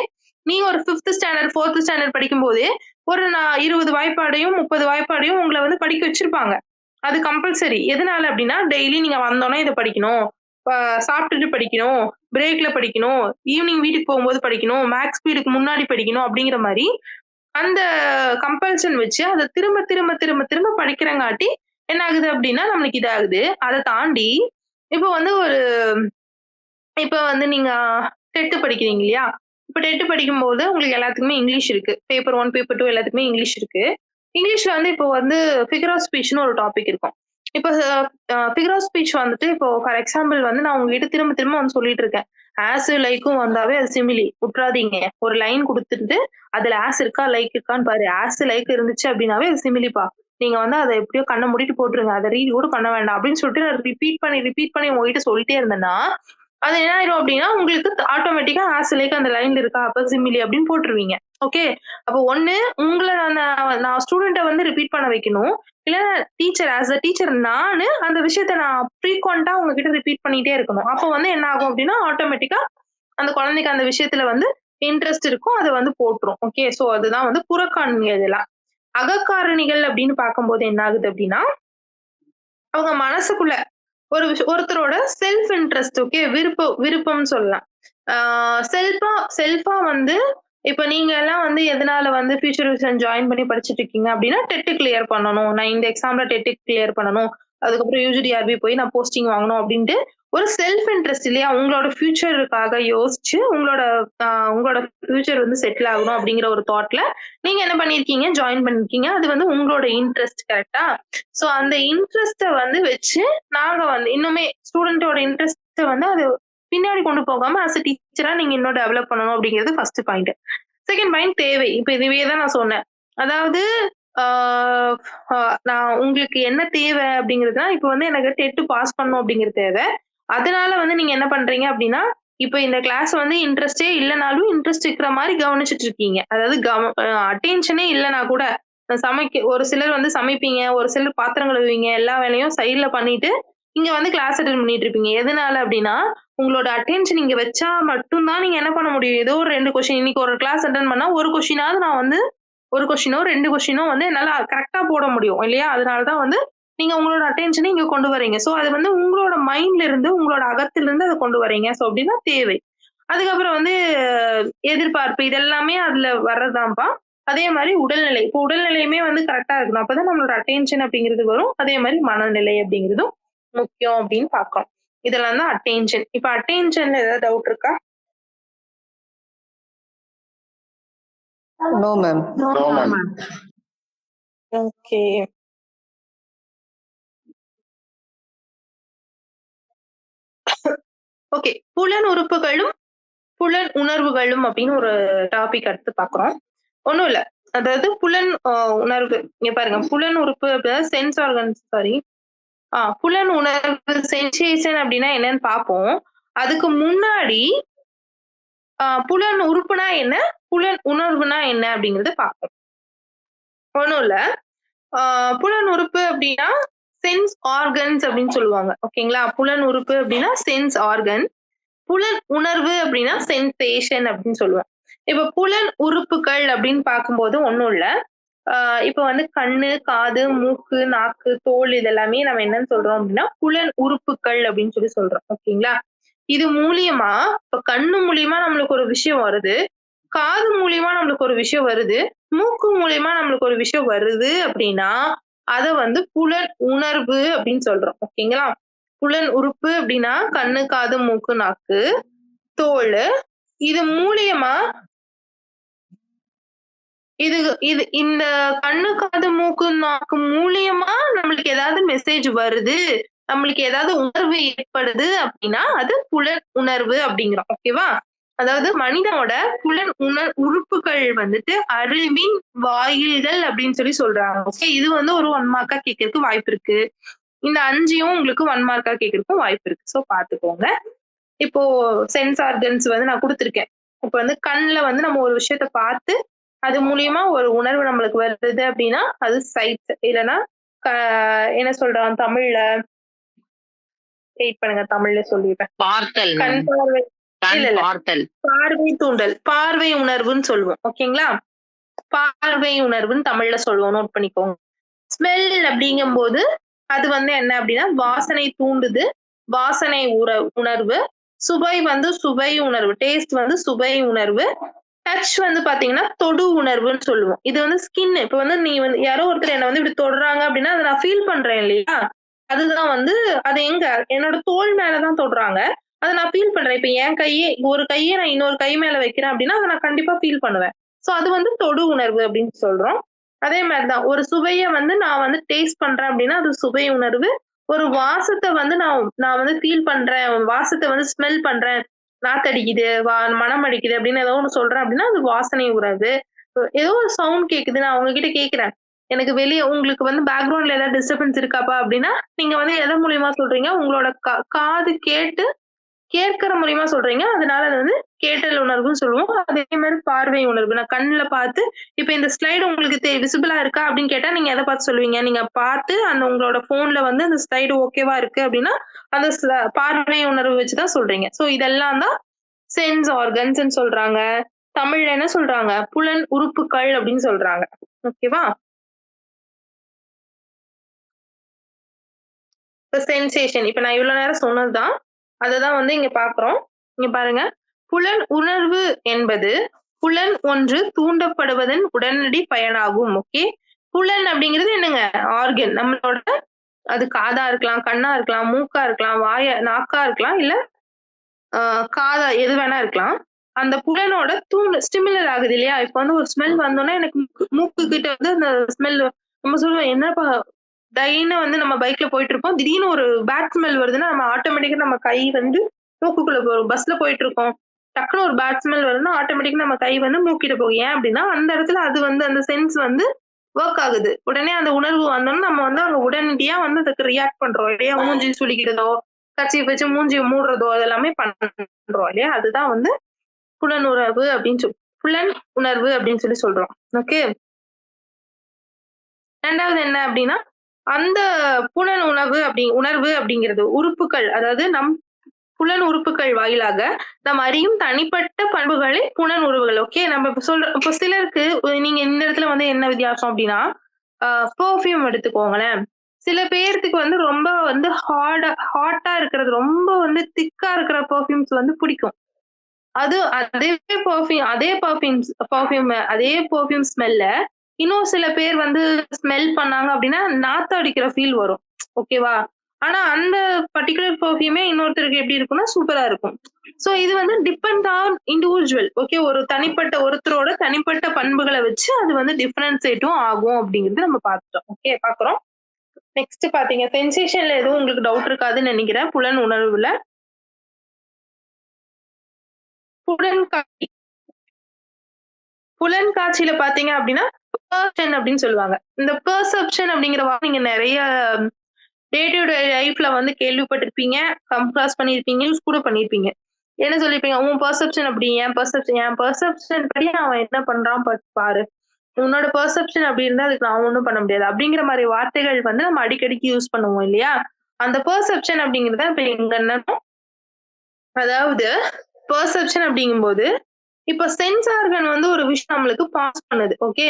நீங்க ஒரு 5த் ஸ்டாண்டர்ட், 4த் ஸ்டாண்டர்ட் படிக்கும்போதே, ஒரு 20 வாய்ப்பாடையும், 30 வாய்ப்பாடையும் உங்கள வந்து படிக்க வச்சிருப்பாங்க. அது கம்பல்சரி. எதனால அப்டின்னா, டெய்லி நீங்க வந்தோனே இத படிக்கணும். அ சாப்ட்டுட்டு படிக்கணும். பிரேக்ல படிக்கணும். ஈவினிங் வீட்டுக்கு போகும்போது படிக்கணும். மேக்ஸ் பீரியடுக்கு முன்னாடி படிக்கணும் அப்டிங்கிற மாரி, அந்த கம்பல்ஷன் வச்சு அத திரும்ப, திரும்ப, திரும்ப, திரும்ப படிக்கிறங்காட்டி, என்ன ஆகுது அப்டின்னா, நம்மளுக்கு இதாகுது. அத தாண்டி, இப்போ வந்து இப்ப வந்து நீங்க 10த் படிக்கிறீங்க இல்லையா? இப்ப 10த் படிக்கும்போது உங்களுக்கு எல்லாத்துக்குமே இங்கிலீஷ் இருக்கு. பேப்பர் 1, பேப்பர் 2 எல்லாத்துக்குமே இங்கிலீஷ் இருக்கு. இங்கிலீஷ்ல வந்து இப்போ வந்து ஃபிகர் ஆஃப் ஸ்பீச்ன்னு ஒரு டாபிக் இருக்கும். இப்ப ஃபிகர் ஆஃப் ஸ்பீச் வந்துட்டு இப்போ ஃபார் எக்ஸாம்பிள் வந்து நான் உங்ககிட்ட திரும்ப திரும்ப வந்து சொல்லிட்டு இருக்கேன். ஆஸ், லைக்கும் வந்தாவே அது சிமிலி. உட்றாதீங்க. ஒரு லைன் குடுத்துட்டு, அதுல ஆஸ் இருக்கா, லைக் இருக்கான்னு பாரு. ஆஸ், லைக் இருந்துச்சு அப்டின்னாவே அது சிமிலிப்பா. நீங்க வந்து அத எப்படியோ கண்ண மூடிட்டு போட்டுருங்க. அத ரீட் கூட பண்ண வேண்டாம் அப்படின்னு சொல்லிட்டு நான் ரிப்பீட் பண்ணி உங்ககிட்ட சொல்லிட்டே இருந்தேன்னா, அது என்ன ஆயிரும் அப்டின்னா, உங்களுக்கு ஆட்டோமேட்டிக்கா லேக் அந்த லைன்ல இருக்கா, அப்ப சிமிலி அப்டின்னு போட்டுருவீங்க. ஓகே. அப்ப ஒண்ணு உங்கள நான் ஸ்டூடண்ட்ட வந்து ரிப்பீட் பண்ண வைக்கணும். இல்ல டீச்சர் நானு அந்த விஷயத்த நான் ஃப்ரீக்வென்ட்டா உங்ககிட்ட ரிப்பீட் பண்ணிட்டே இருக்கணும். அப்ப வந்து என்ன ஆகும் அப்டின்னா, ஆட்டோமேட்டிக்கா அந்த குழந்தைக்கு அந்த விஷயத்துல வந்து இன்ட்ரெஸ்ட் இருக்கும். அத வந்து போட்டுரும். ஓகே. சோ அதுதான் வந்து புறக்கணிங்க இதெல்லாம். அகக்காரணிகள் அப்படின்னு பார்க்கும்போது என்ன ஆகுது அப்படின்னா, அவங்க மனசுக்குள்ள ஒருத்தரோட செல்ஃப் இன்ட்ரெஸ்ட் ஓகே விருப்பம்னு சொல்லலாம். செல்ஃபா வந்து இப்ப நீங்க எல்லாம் வந்து எதனால வந்து ஃபியூச்சர் விசன் ஜாயின் பண்ணி படிச்சுட்டு இருக்கீங்க அப்படின்னா, டெட் கிளியர் பண்ணணும். நான் இந்த எக்ஸாம்ல டெட் கிளியர் பண்ணணும். அதுக்கப்புறம் யுஜிடிஆர்பி போய் நான் போஸ்டிங் வாங்கணும் அப்படின்ட்டு ஒரு செல்ஃப் இன்ட்ரெஸ்ட் இல்லையா? உங்களோட ஃபியூச்சருக்காக யோசிச்சு உங்களோட ஃபியூச்சர் வந்து செட்டில் ஆகணும் அப்படிங்கிற ஒரு தாட்ல நீங்க என்ன பண்ணிருக்கீங்க? ஜாயின் பண்ணிருக்கீங்க. அது வந்து உங்களோட இன்ட்ரெஸ்ட் கரெக்ட்டா? சோ அந்த இன்ட்ரெஸ்ட்ட வந்து வச்சு நாங்க வந்து இன்னுமே ஸ்டூடெண்ட்டோட இன்ட்ரெஸ்ட்ட வந்து அது பின்னாடி கொண்டு போகாம ஆஸ் அ டீச்சரா நீங்க இன்னும் டெவலப் பண்ணணும் அப்படிங்கிறது ஃபர்ஸ்ட் பாயிண்ட். செகண்ட் பாயிண்ட் தேவை. இப்ப இதுவே தான் நான் சொன்னேன். அதாவது ஆ நான் உங்களுக்கு என்ன தேவை அப்படிங்கிறதுனா, இப்ப வந்து எனக்கு டெட் பாஸ் பண்ணணும் அப்படிங்கிறது தேவை. அதனால வந்து நீங்க என்ன பண்றீங்க அப்படின்னா, இப்ப இந்த கிளாஸ் வந்து இன்ட்ரெஸ்ட்டே இல்லனாலும் இன்ட்ரெஸ்ட் இருக்கிற மாரி கவனிச்சுட்டு இருக்கீங்க. அதாவது அட்டென்ஷனே இல்லனா கூட ஒரு சிலர் வந்து சமைப்பீங்க, ஒரு சிலர் பாத்திரம் கழுவுவீங்க, எல்லா வேலையும் சைடுல பண்ணிட்டு, இங்க வந்து கிளாஸ் அட்டெண்ட் பண்ணிட்டு இருப்பீங்க. எதனால அப்படின்னா, உங்களோட அட்டென்ஷன் இங்க வச்சா மட்டும் தான் நீங்க என்ன பண்ண முடியும். ஏதோ ஒரு 2 கொஸ்டின் இன்னைக்கு ஒரு கிளாஸ் அட்டெண்ட் பண்ணா, ஒரு கொஸ்டினாவது நான் வந்து 1 கொஸ்டினோ, 2 கொஸ்டினோ வந்து என்னால கரெக்ட்டா போட முடியும் இல்லையா? அதனால தான் வந்து நீங்க உங்களோட அட்டென்ஷன இங்க கொண்டு வரீங்க. சோ அது வந்து உங்களோட மைண்ட்ல இருந்து, உங்களோட அகத்திலிருந்து அத கொண்டு வரீங்க. சோ அப்படின்னா தேவை. அதுக்கப்புறம் வந்து எதிர்பார்ப்பு இதெல்லாமே அதுல வர்றதுதான்ப்பா. அதே மாரி உடல்நிலை. இப்போ உடல்நிலையுமே வந்து கரெக்ட்டா இருக்கணும். அப்பதான் நம்மளோட அட்டென்ஷன் அப்படிங்கிறது வரும். அதே மாரி மனநிலை அப்படிங்கிறதும் முக்கியம் அப்படின்னு பார்க்கிறோம். இதெல்லாம் தான் அட்டென்ஷன். இப்ப அட்டென்ஷன்ல ஏதாவது டவுட் இருக்கா? No ma'am. No, ma'am. Okay. Okay. புலன் உறுப்புகளும், புலன் உணர்வுகளும் அப்படின்னு ஒரு டாபிக் அடுத்து பார்க்கிறோம். ஒண்ணும் இல்ல. அதாவது புலன் உணர்வு. இங்க பாருங்க. புலன் உறுப்பு அப்படின்னா சென்ஸ் ஆர்கன்ஸ் சாரி. புலன் உணர்வு சென்சேஷன் அப்படின்னா என்னன்னு பார்ப்போம். அதுக்கு முன்னாடி புலன் உறுப்புனா என்ன? புலன் உணர்வுனா என்ன அப்படிங்கறத பார்ப்போம். ஒண்ணும் இல்ல. புலன் உறுப்பு அப்படின்னா சென்ஸ் ஆர்கன்ஸ் அப்படின்னு சொல்லுவாங்க. ஓகேங்களா? புலன் உறுப்பு அப்படின்னா சென்ஸ் ஆர்கன். புலன் உணர்வு அப்படின்னா சென்சேஷன் அப்படின்னு சொல்லுவோம். இப்ப புலன் உறுப்புகள் அப்படின்னு பார்க்கும்போது ஒண்ணும் இல்ல. இப்ப வந்து கண்ணு, காது, மூக்கு, நாக்கு, தோல் இதெல்லாமே நம்ம என்னன்னு சொல்றோம் அப்படின்னா புலன் உறுப்புகள் அப்படின்னு சொல்லி சொல்றோம். ஓகேங்களா? இது மூலியமா இப்ப கண்ணு மூலியமா நம்மளுக்கு ஒரு விஷயம் வருது. காது மூலியமா நம்மளுக்கு ஒரு விஷயம் வருது. மூக்கு மூலியமா நம்மளுக்கு ஒரு விஷயம் வருது அப்படின்னா, அத வந்து புலன் உணர்வு அப்படின்னு சொல்றோம். ஓகேங்களா? புலன் உறுப்பு அப்படின்னா கண்ணு, காது, மூக்கு, நாக்கு, தோலு. இது மூலியமா இது இது இந்த கண்ணு, காது, மூக்கு, நாக்கு மூலியமா நம்மளுக்கு ஏதாவது மெசேஜ் வருது. நம்மளுக்கு ஏதாவது உணர்வு ஏற்படுது அப்படின்னா, அது புலன் உணர்வு அப்படிங்கிறோம். ஓகேவா? அதாவது மனிதனோட புலன் உறுப்புகள் வந்துட்டு அறிவின் வாயில்கள் அப்படின்னு சொல்லி சொல்றாங்க. ஓகே. இது வந்து ஒரு 1 மார்க்கா கேட்கறதுக்கு வாய்ப்பு இருக்கு. இந்த 5யும் உங்களுக்கு 1 மார்க்கா கேட்கறதுக்கும் வாய்ப்பு இருக்கு. சோ பாத்துக்கோங்க. இப்போ சென்ஸ் ஆர்கன்ஸ் வந்து நான் குடுத்திருக்கேன். இப்ப வந்து கண்ல வந்து நம்ம ஒரு விஷயத்த பார்த்து, அது மூலியமா ஒரு உணர்வு நம்மளுக்கு வருது அப்படின்னா, அது சைட். இல்லன்னா க என்ன சொல்றான் தமிழ்ல? வெயிட் பண்ணுங்க தமிழ்ல சொல்லிடுறேன். பார்த்தல் கண் ma'am. பார்வை கண் இல்ல, இல்ல. பார்த்தல். பார்வை தூண்டல். பார்வை உணர்வுன்னு சொல்லுவோம். ஓகேங்களா? பார்வை உணர்வுன்னு தமிழ்ல சொல்லுவோம். நோட் பண்ணிக்கோங்க. ஸ்மெல் அப்படிங்கும்போது, அது வந்து என்ன அப்படின்னா, வாசனை தூண்டுது. வாசனை உணர்வு. சுவை வந்து சுவை உணர்வு. டேஸ்ட் வந்து சுவை உணர்வு. டச் வந்து பாத்தீங்கன்னா, தொடு உணர்வுன்னு சொல்லுவோம். இது வந்து ஸ்கின். இப்ப வந்து நீ வந்து யாரோ ஒருத்தர் என்ன வந்து இப்படி தொடுறாங்க அப்படின்னா, அத நான் ஃபீல் பண்றேன் இல்லையா? அதுதான் வந்து அது எங்க? என்னோட தோள் மேல தான் தொடுறாங்க. அத நான் ஃபீல் பண்றேன். இப்ப என் ஒரு கைய நான் இன்னொரு கை மேல வைக்கிறேன் அப்படின்னா, அத நான் கண்டிப்பா ஃபீல் பண்ணுவேன். சோ அது வந்து தொடு உணர்வு அப்படின்னு சொல்றோம். அதே மாரி தான். ஒரு சுவைய வந்து நான் வந்து டேஸ்ட் பண்றேன் அப்படின்னா, அது சுவை உணர்வு. ஒரு வாசத்த வந்து நான் வந்து ஃபீல் பண்றேன். வாசத்த வந்து ஸ்மெல் பண்றேன். நாத்தடிக்குது, மணம் அடிக்குது அப்படின்னு ஏதோ ஒண்ணு சொல்றேன் அப்படின்னா, அது வாசனை உணர்வு. ஏதோ ஒரு சவுண்ட் கேட்குது. நான் உங்ககிட்ட கேட்கிறேன். எனக்கு வெளிய உங்களுக்கு வந்து பேக்கிரவுண்ட்ல ஏதாவது டிஸ்டர்பன்ஸ் இருக்காப்பா? அப்படின்னா, நீங்க வந்து எதன் மூலியமா சொல்றீங்க? உங்களோட காது கேட்டு கேட்கிற மூலியமா சொல்றீங்க. அதனால அது வந்து கேட்டல் உணர்வுன்னு சொல்லுவோம். அதே மாரி பார்வை உணர்வு. நான் கண்ல பார்த்து இப்ப இந்த ஸ்லைடு உங்களுக்கு விசிபிளா இருக்கா? அப்படின்னு கேட்டா, நீங்க எத பார்த்து சொல்லுவீங்க? நீங்க பார்த்து அந்த உங்களோட ஃபோன்ல வந்து அந்த ஸ்லைடு ஓகேவா இருக்கு அப்படின்னா, அந்த பார்வை உணர்வு வச்சு தான் சொல்றீங்க. சோ இதெல்லாம் தான் சென்ஸ் ஆர்கன்ஸ்ன்னு சொல்றாங்க. தமிழ்ல என்ன சொல்றாங்க? புலன் உறுப்புகள் அப்படின்னு சொல்றாங்க. ஓகேவா? இப்ப சென்சேஷன் இப்ப நான் இவ்வளவு நேரம் சொன்னதுதான் அததான் வந்து இங்க பாக்குறோம். இங்க பாருங்க, புலன் உணர்வு என்பது புலன் ஒன்று தூண்டப்படுவதன் உடனடி பயனாகும். ஓகே, புலன் அப்படிங்கிறது என்னங்க? ஆர்கன். நம்மளோட அது காதா இருக்கலாம், கண்ணா இருக்கலாம், மூக்கா இருக்கலாம், நாக்கா இருக்கலாம், இல்ல காதா எது வேணா இருக்கலாம். அந்த புலனோட ஸ்டிமுலர் ஆகுது இல்லையா? இப்ப வந்து ஒரு ஸ்மெல் வந்தோனே எனக்கு மூக்கு கிட்ட வந்து அந்த ஸ்மெல் நம்ம சொல்லுவோம், என்னப்பா டைன்னு வந்து நம்ம பைக்ல போயிட்டு இருப்போம். திடீர்னு ஒரு பேட் ஸ்மெல் வருதுன்னா, நம்ம ஆட்டோமேட்டிக்கா நம்ம கை வந்து மூக்குக்குள்ள போகும். பஸ்ல போயிட்டு இருக்கோம். டக்குனு ஒரு பேட் ஸ்மெல் வருதுன்னா, ஆட்டோமேட்டிக்கா நம்ம கை வந்து மூக்கிட்ட போகும். ஏன் அப்படின்னா, அந்த இடத்துல அது வந்து அந்த சென்ஸ் வந்து வொர்க் ஆகுது. உடனே அந்த உணர்வு வந்தோனே நம்ம வந்து அங்க உடனடியா வந்து அதுக்கு ரியாக்ட் பண்றோம் இல்லையா? மூஞ்சி சுளிக்கிறதோ, கர்ச்சீஃப் வச்சு மூஞ்சிய மூடுறதோ அதெல்லாமே பண்றோம் இல்லையா? அதுதான் வந்து புலனுணர்வு அப்படின்னு புலன் உணர்வு அப்படின்னு சொல்றோம். ஓகே. 2வது என்ன அப்படின்னா, அந்த புலன் உணர்வு அப்படிங்கிறது உறுப்புகள், அதாவது நம் புலன் உறுப்புகள் வாயிலாக நாம் அறியும் தனிப்பட்ட பண்புகளே புலன் உணர்வுகள். ஓகே, நம்ம இப்ப சிலருக்கு நீங்க இந்த இடத்துல வந்து என்ன வித்தியாசம் அப்படின்னா, பெர்ஃப்யூம் எடுத்துக்கோங்களேன். சில பேர்த்துக்கு வந்து ரொம்ப வந்து ஹாட்டா இருக்கிறது, ரொம்ப வந்து திக்கா இருக்கிற பெர்ஃப்யூம்ஸ் வந்து பிடிக்கும். அதே பெர்ஃப்யூம் ஸ்மெல்ல இன்னும் சில பேர் வந்து ஸ்மெல் பண்ணாங்க அப்படின்னா, நாத்தம் அடிக்கிற ஃபீல் வரும். ஓகேவா? ஆனா அந்த பர்ட்டிகுலர் பெர்ஃப்யூமே இன்னொருத்தருக்கு எப்படி இருக்கும்னா, சூப்பரா இருக்கும். சோ இது வந்து டிபெண்ட் ஆன் இண்டிவிஜுவல். ஓகே, ஒருத்தரோட தனிப்பட்ட பண்புகள வச்சு அது வந்து டிஃபரன்ஷியேட்டும் ஆகும் அப்படிங்கிறது நம்ம பார்த்துட்டோம். ஓகே, பார்க்குறோம். நெக்ஸ்ட் பாத்தீங்க, சென்சேஷன்ல எதுவும் உங்களுக்கு டவுட் இருக்காதுன்னு நினைக்கிறேன். புலன் உணர்வுல புலன் காட்சியில பாத்தீங்க அப்படின்னா பெர்செப்ஷன் அப்படின்னு சொல்லுவாங்க. இந்த பெர்செப்ஷன் அப்படிங்கிற வார்த்தை நீங்க நிறைய டே டு டே லைஃப்ல வந்து கேள்விப்பட்டிருப்பீங்க, கம்ப்ராஸ் பண்ணிருப்பீங்க, யூஸ் கூட பண்ணிருப்பீங்க. என்ன சொல்லிருப்பீங்க? உன் பெர்செப்ஷன் அப்படி, என் பெர்செப்ஷன் படி அவன் என்ன பண்றான் பாரு. உன்னோட பெர்செப்ஷன் அப்படி இருந்தா அதுக்கு நான் ஒண்ணும் பண்ண முடியாது. அப்படிங்கிற மாதிரி வார்த்தைகள் வந்து நம்ம அடிக்கடிக்கு யூஸ் பண்ணுவோம் இல்லையா? அந்த பெர்செப்ஷன் அப்படிங்கிறத இப்ப எங்க என்னன்னா, அதாவது பெர்செப்ஷன் அப்படிங்கும்போது இப்ப சென்ஸ் ஆர்கன் வந்து ஒரு விஷயம் நம்மளுக்கு பாஸ் பண்ணுது. ஓகே,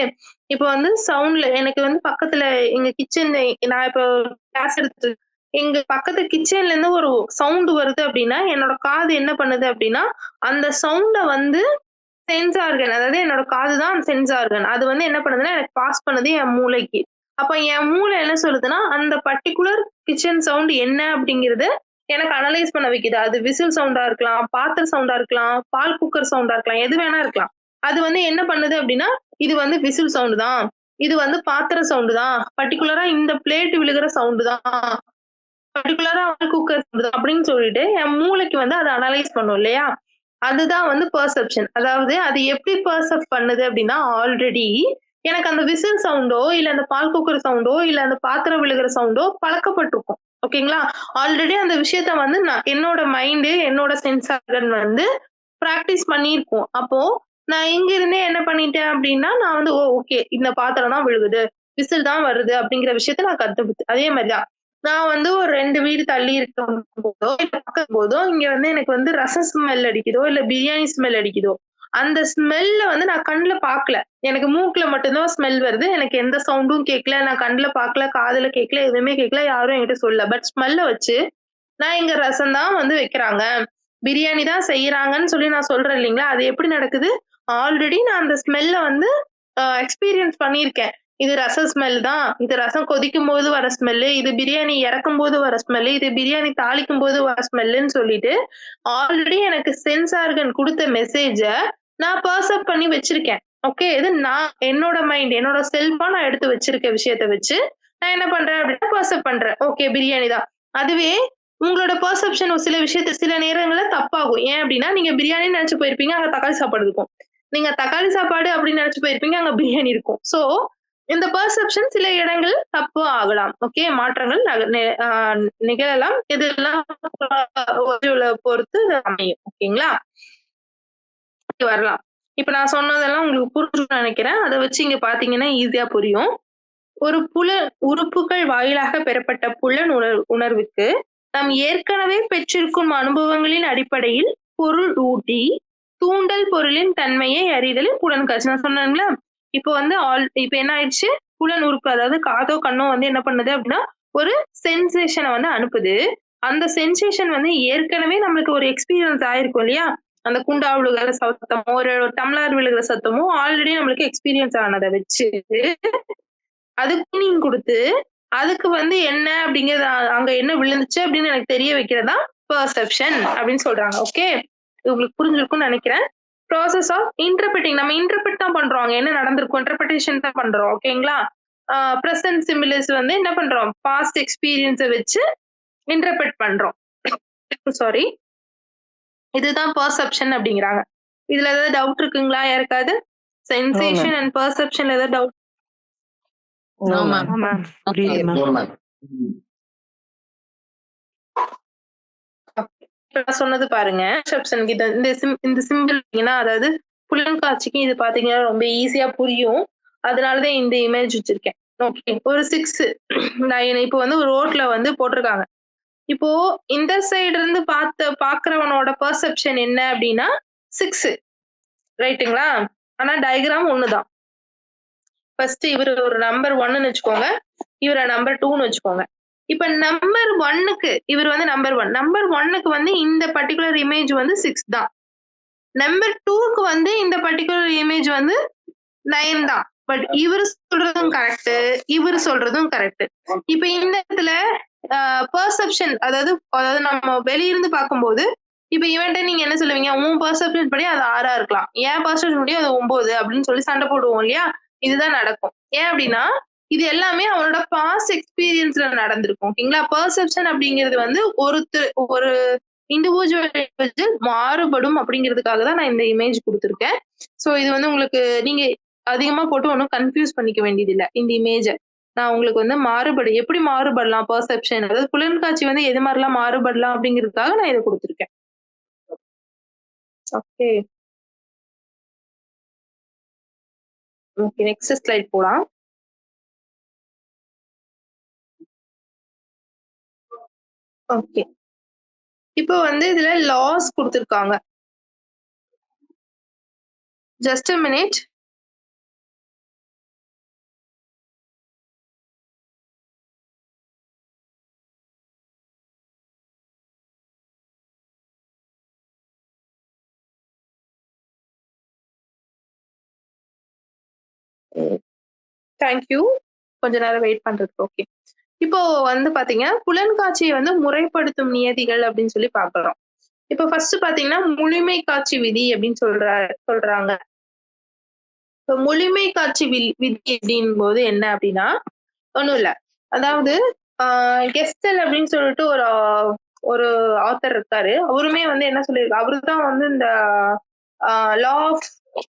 இப்ப வந்து சவுண்ட்ல எனக்கு வந்து பக்கத்துல எங்க கிச்சன், நான் இப்ப கிளாஸ் எடுத்து எங்க பக்கத்து கிச்சன்ல இருந்து ஒரு சவுண்ட் வருது அப்படின்னா, என்னோட காது என்ன பண்ணுது அப்படின்னா, அந்த சவுண்ட வந்து சென்ஸ் ஆர்கன், அதாவது என்னோட காது தான் சென்ஸ் ஆர்கன். அது வந்து என்ன பண்ணுதுன்னா எனக்கு பாஸ் பண்ணுது என் மூளைக்கு. அப்ப என் மூளை என்ன சொல்லுதுன்னா, அந்த பர்ட்டிகுலர் கிச்சன் சவுண்ட் என்ன அப்படிங்கிறது எனக்கு அனலைஸ் பண்ண வைக்குது. அது விசில் சவுண்டா இருக்கலாம், பாத்திர சவுண்டா இருக்கலாம், பால் குக்கர் சவுண்டா இருக்கலாம், எது வேணா இருக்கலாம். அது வந்து என்ன பண்ணுது அப்படின்னா, இது வந்து விசில் சவுண்ட் தான், இது வந்து பாத்திர சவுண்ட் தான், பர்ட்டிகுலரா இந்த பிளேட் விழுகிற சவுண்ட் தான், பர்ட்டிகுலரா பால் குக்கர் சவுண்ட் தான் அப்படின்னு சொல்லிட்டு என் மூளைக்கு வந்து அதை அனலைஸ் பண்ணும் இல்லையா? அதுதான் வந்து பெர்செப்ஷன். அதாவது அது எப்படி பெர்செப்ட் பண்ணுது அப்படின்னா, ஆல்ரெடி எனக்கு அந்த விசில் சவுண்டோ, இல்ல அந்த பால் குக்கர் சவுண்டோ, இல்ல அந்த பாத்திரம் விழுகிற சவுண்டோ பழக்கப்பட்டிருக்கும். ஓகேங்களா? ஆல்ரெடி அந்த விஷயத்த வந்து நான் என்னோட மைண்டு, என்னோட சென்ஸ் ஆர்கன் வந்து பிராக்டிஸ் பண்ணியிருக்கும். அப்போ நான் இங்க இருந்தே என்ன பண்ணிட்டேன் அப்படின்னா, நான் வந்து ஓகே, இந்த பாத்திரம் தான் விழுகுது, விசில் தான் வருது அப்படிங்கிற விஷயத்த நான் கத்துக்கிட்டேன். அதே மாதிரிதான் நான் வந்து ஒரு 2 வீடு தள்ளி இருக்கும் போதோ, இல்ல பக்கம் போதோ, இங்க வந்து எனக்கு வந்து ரசம் ஸ்மெல் அடிக்குதோ, இல்ல பிரியாணி ஸ்மெல் அடிக்குதோ, அந்த ஸ்மெல்ல வந்து நான் கண்ல பாக்கல. எனக்கு மூக்குல மட்டும் தான் ஸ்மெல் வருது. எனக்கு எந்த சவுண்டும் கேட்கல. நான் கண்ல பாக்கல, காதுல கேட்கல, எதுவுமே கேட்கல. யாரும் என்கிட்ட சொல்லல. பட் ஸ்மெல்ல வச்சு, நான் இங்க ரசம் தான் வந்து வைக்கிறாங்க, பிரியாணி தான் செய்யறாங்கன்னு சொல்லி நான் சொல்றேன் இல்லைங்களா? அது எப்படி நடக்குது? ஆல்ரெடி நான் அந்த ஸ்மெல்ல வந்து எக்ஸ்பீரியன்ஸ் பண்ணியிருக்கேன். இது ரசம் ஸ்மெல் தான். இது ரசம் கொதிக்கும்போது வர ஸ்மெல்லு. இது பிரியாணி இறக்கும்போது வர ஸ்மெல்லு. இது பிரியாணி தாளிக்கும்போது வர ஸ்மெல்லுன்னு சொல்லிட்டு, ஆல்ரெடி எனக்கு சென்ஸ் ஆர்கன் குடுத்த மெசேஜ நான் பெர்செப்ட் பண்ணி வச்சிருக்கேன். ஓகே. இது நான் என்னோட மைண்ட், என்னோட செல்ஃபா நான் எடுத்து வச்சிருக்க விஷயத்த வச்சு, நான் என்ன பண்றேன் அப்படின்னா பெர்செப்ட் பண்றேன். ஓகே, பிரியாணி தான். அதுவே உங்களோட பெர்செப்ஷன் சில விஷயத்த சில நேரங்கள்ல தப்பாகும். ஏன் அப்படின்னா, நீங்க பிரியாணின்னு நெனச்சு போயிருப்பீங்க. அங்க தக்காளி சாப்பாடு இருக்கும். நீங்க தக்காளி சாப்பாடு அப்படின்னு நெனச்சு போயிருப்பீங்க. அங்க பிரியாணி இருக்கும். சோ, இந்த பெர்செப்ஷன் சில இடங்கள் தப்பு ஆகலாம். ஓகே, மாற்றங்கள் நிகழலாம். இதெல்லாம் பொறுத்து அமையும். ஓகேங்களா? வரலாம். இப்ப நான் சொன்னதெல்லாம் உங்களுக்கு புரிஞ்சும்னு நினைக்கிறேன். அத வச்சு இங்க பாத்தீங்கன்னா ஈஸியா புரியும். ஒரு உறுப்புகள் வாயிலாக பெறப்பட்ட உணர்வுக்கு நாம் ஏற்கனவே பெற்றிருக்கும் அனுபவங்களின் அடிப்படையில் பொருள் ஊட்டி தூண்டல் பொருளின் தன்மையை அறிதலில் புலன்காட்சி. நான் சொன்னேன்ல, இப்போ வந்து இப்ப என்ன ஆயிடுச்சு, புலன் உறுப்பு, அதாவது காதோ கண்ணோ வந்து என்ன பண்ணுது அப்படின்னா ஒரு சென்சேஷனை வந்து அனுப்புது. அந்த சென்சேஷன் வந்து ஏற்கனவே நம்மளுக்கு ஒரு எக்ஸ்பீரியன்ஸ் ஆயிருக்கும் இல்லையா? அந்த குண்டா விழுகிற சத்தமோ, ஒரு டம்ளர் விழுகிற சத்தமோ ஆல்ரெடி நம்மளுக்கு எக்ஸ்பீரியன்ஸ் ஆனத வச்சு, அதுக்கு மீனிங் குடுத்து, அதுக்கு வந்து என்ன அப்படிங்கிறது அங்க என்ன விழுந்துச்சு அப்படின்னு எனக்கு தெரிய வைக்கிறது தான் பெர்செப்ஷன் அப்படின்னு சொல்றாங்க. ஓகே. இது உங்களுக்கு புரிஞ்சிருக்கும்னு நெனைக்கிறேன். ப்ராசஸ் ஆஃப் இன்டர்பிரட்டிங் நம்ம இன்டர்பிரட் தான் பண்றோம். அங்க என்ன நடந்திருக்கும் இன்டர்பிரேஷன் தான் பண்றோம். ஓகேங்களா? பிரசன்ட் சிமிலஸ் வந்து என்ன பண்றோம்? பாஸ்ட் எக்ஸ்பீரியன்ஸ வச்சு இன்டர்பிரட் பண்றோம். சாரி. இதுதான் பெர்செப்ஷன் அப்படிங்கிறாங்க. இதுல ஏதாவது டவுட் இருக்குங்களா யாருக்காவது? சென்சேஷன் அண்ட் பெர்செப்ஷன்ல ஏதாவது டவுட்? No ma'am. மேம் புரியுது மேம். இப்ப நான் சொன்னது பாருங்க. பெர்செப்ஷனுக்கு இந்த சிம்பிள் அதாவது புலன்காட்சிக்கு இது பாத்தீங்கன்னா ரொம்ப ஈஸியா புரியும். அதனாலதான் இந்த இமேஜ் வச்சிருக்கேன். ஓகே. ஒரு 6 9 இப்போ வந்து ஒரு ரோட்ல வந்து போட்டிருக்காங்க. இப்போ இந்த சைடு இருந்து பாக்குறவனோட பெர்செப்ஷன் என்ன அப்படின்னா 6 ரைட்டுங்களா? ஆனா டயகிராம் ஒண்ணுதான். ஃபர்ஸ்ட் இவரு ஒரு நம்பர் 1ன்னு வச்சுக்கோங்க. இவர நம்பர் 2ன்னு வச்சுக்கோங்க. இப்ப நம்பர் 1க்கு இவர் வந்து நம்பர் 1. நம்பர் 1க்கு வந்து இந்த பர்ட்டிகுலர் இமேஜ் வந்து 6 தான். நம்பர் 2க்கு வந்து இந்த பர்ட்டிகுலர் இமேஜ் வந்து 9 தான். பட் இவரு சொல்றதும் கரெக்ட், இவரு சொல்றதும் கரெக்ட். இப்ப இந்த இடத்துல பெர்செப்ஷன் அதாவது நம்ம வெளியிருந்து பார்க்கும்போது இப்ப இவன்ட்ட நீங்க என்ன சொல்லுவீங்க? உன் பெர்செப்ஷன் படி அது 6ஆ இருக்கலாம். என் பெர்செப்ஷன் படி அது 9 அப்படின்னு சொல்லி சண்டை போடுவோம் இல்லையா? இதுதான் நடக்கும். ஏன் அப்படின்னா இது எல்லாமே அவனோட பாஸ்ட் எக்ஸ்பீரியன்ஸ்ல நடந்திருக்கும். ஓகேங்களா? பெர்செப்ஷன் அப்படிங்கிறது வந்து ஒரு இண்டிவிஜுவல் மாறுபடும் அப்படிங்கிறதுக்காக தான் நான் இந்த இமேஜ் கொடுத்திருக்கேன். சோ இது வந்து உங்களுக்கு நீங்க அதிகமா போட்டு ஒன்றும் கன்ஃபியூஸ் பண்ணிக்க வேண்டியது இல்ல இந்த இமேஜ. நான் உங்களுக்கு வந்து எப்படி மாறுபடலாம் பெர்செப்ஷன் அதாவது புலன்காட்சி வந்து எது மாதிரிலாம் மாறுபடலாம் அப்படிங்கிறதுக்காக நான் இதை கொடுத்திருக்கேன். ஓகே. ஓகே நெக்ஸ்ட் ஸ்லைட் போலாம். ஓகே. இப்போ வந்து இதுல லாஸ் கொடுத்திருக்காங்க. Just a minute. தேங்க்யூ. கொஞ்ச நேரம் வெயிட் பண்றதுக்கு. ஓகே. இப்போ வந்து பாத்தீங்கன்னா புலன்காட்சியை வந்து முறைப்படுத்தும் நியதிகள் அப்படின்னு சொல்லி பாக்குறோம். இப்போ ஃபர்ஸ்ட் பாத்தீங்கன்னா முழுமை காட்சி விதி அப்படின்னு சொல்றாங்க. இப்போ முழுமை காட்சி விதி அப்படின் போது என்ன அப்படின்னா ஒண்ணும் இல்ல. அதாவது கெஸ்டல் அப்படின்னு சொல்லிட்டு ஒரு ஒரு ஆத்தர் இருக்காரு. அவருமே வந்து என்ன சொல்லியிருக்காரு? அவருதான் வந்து இந்த லா ஆஃப்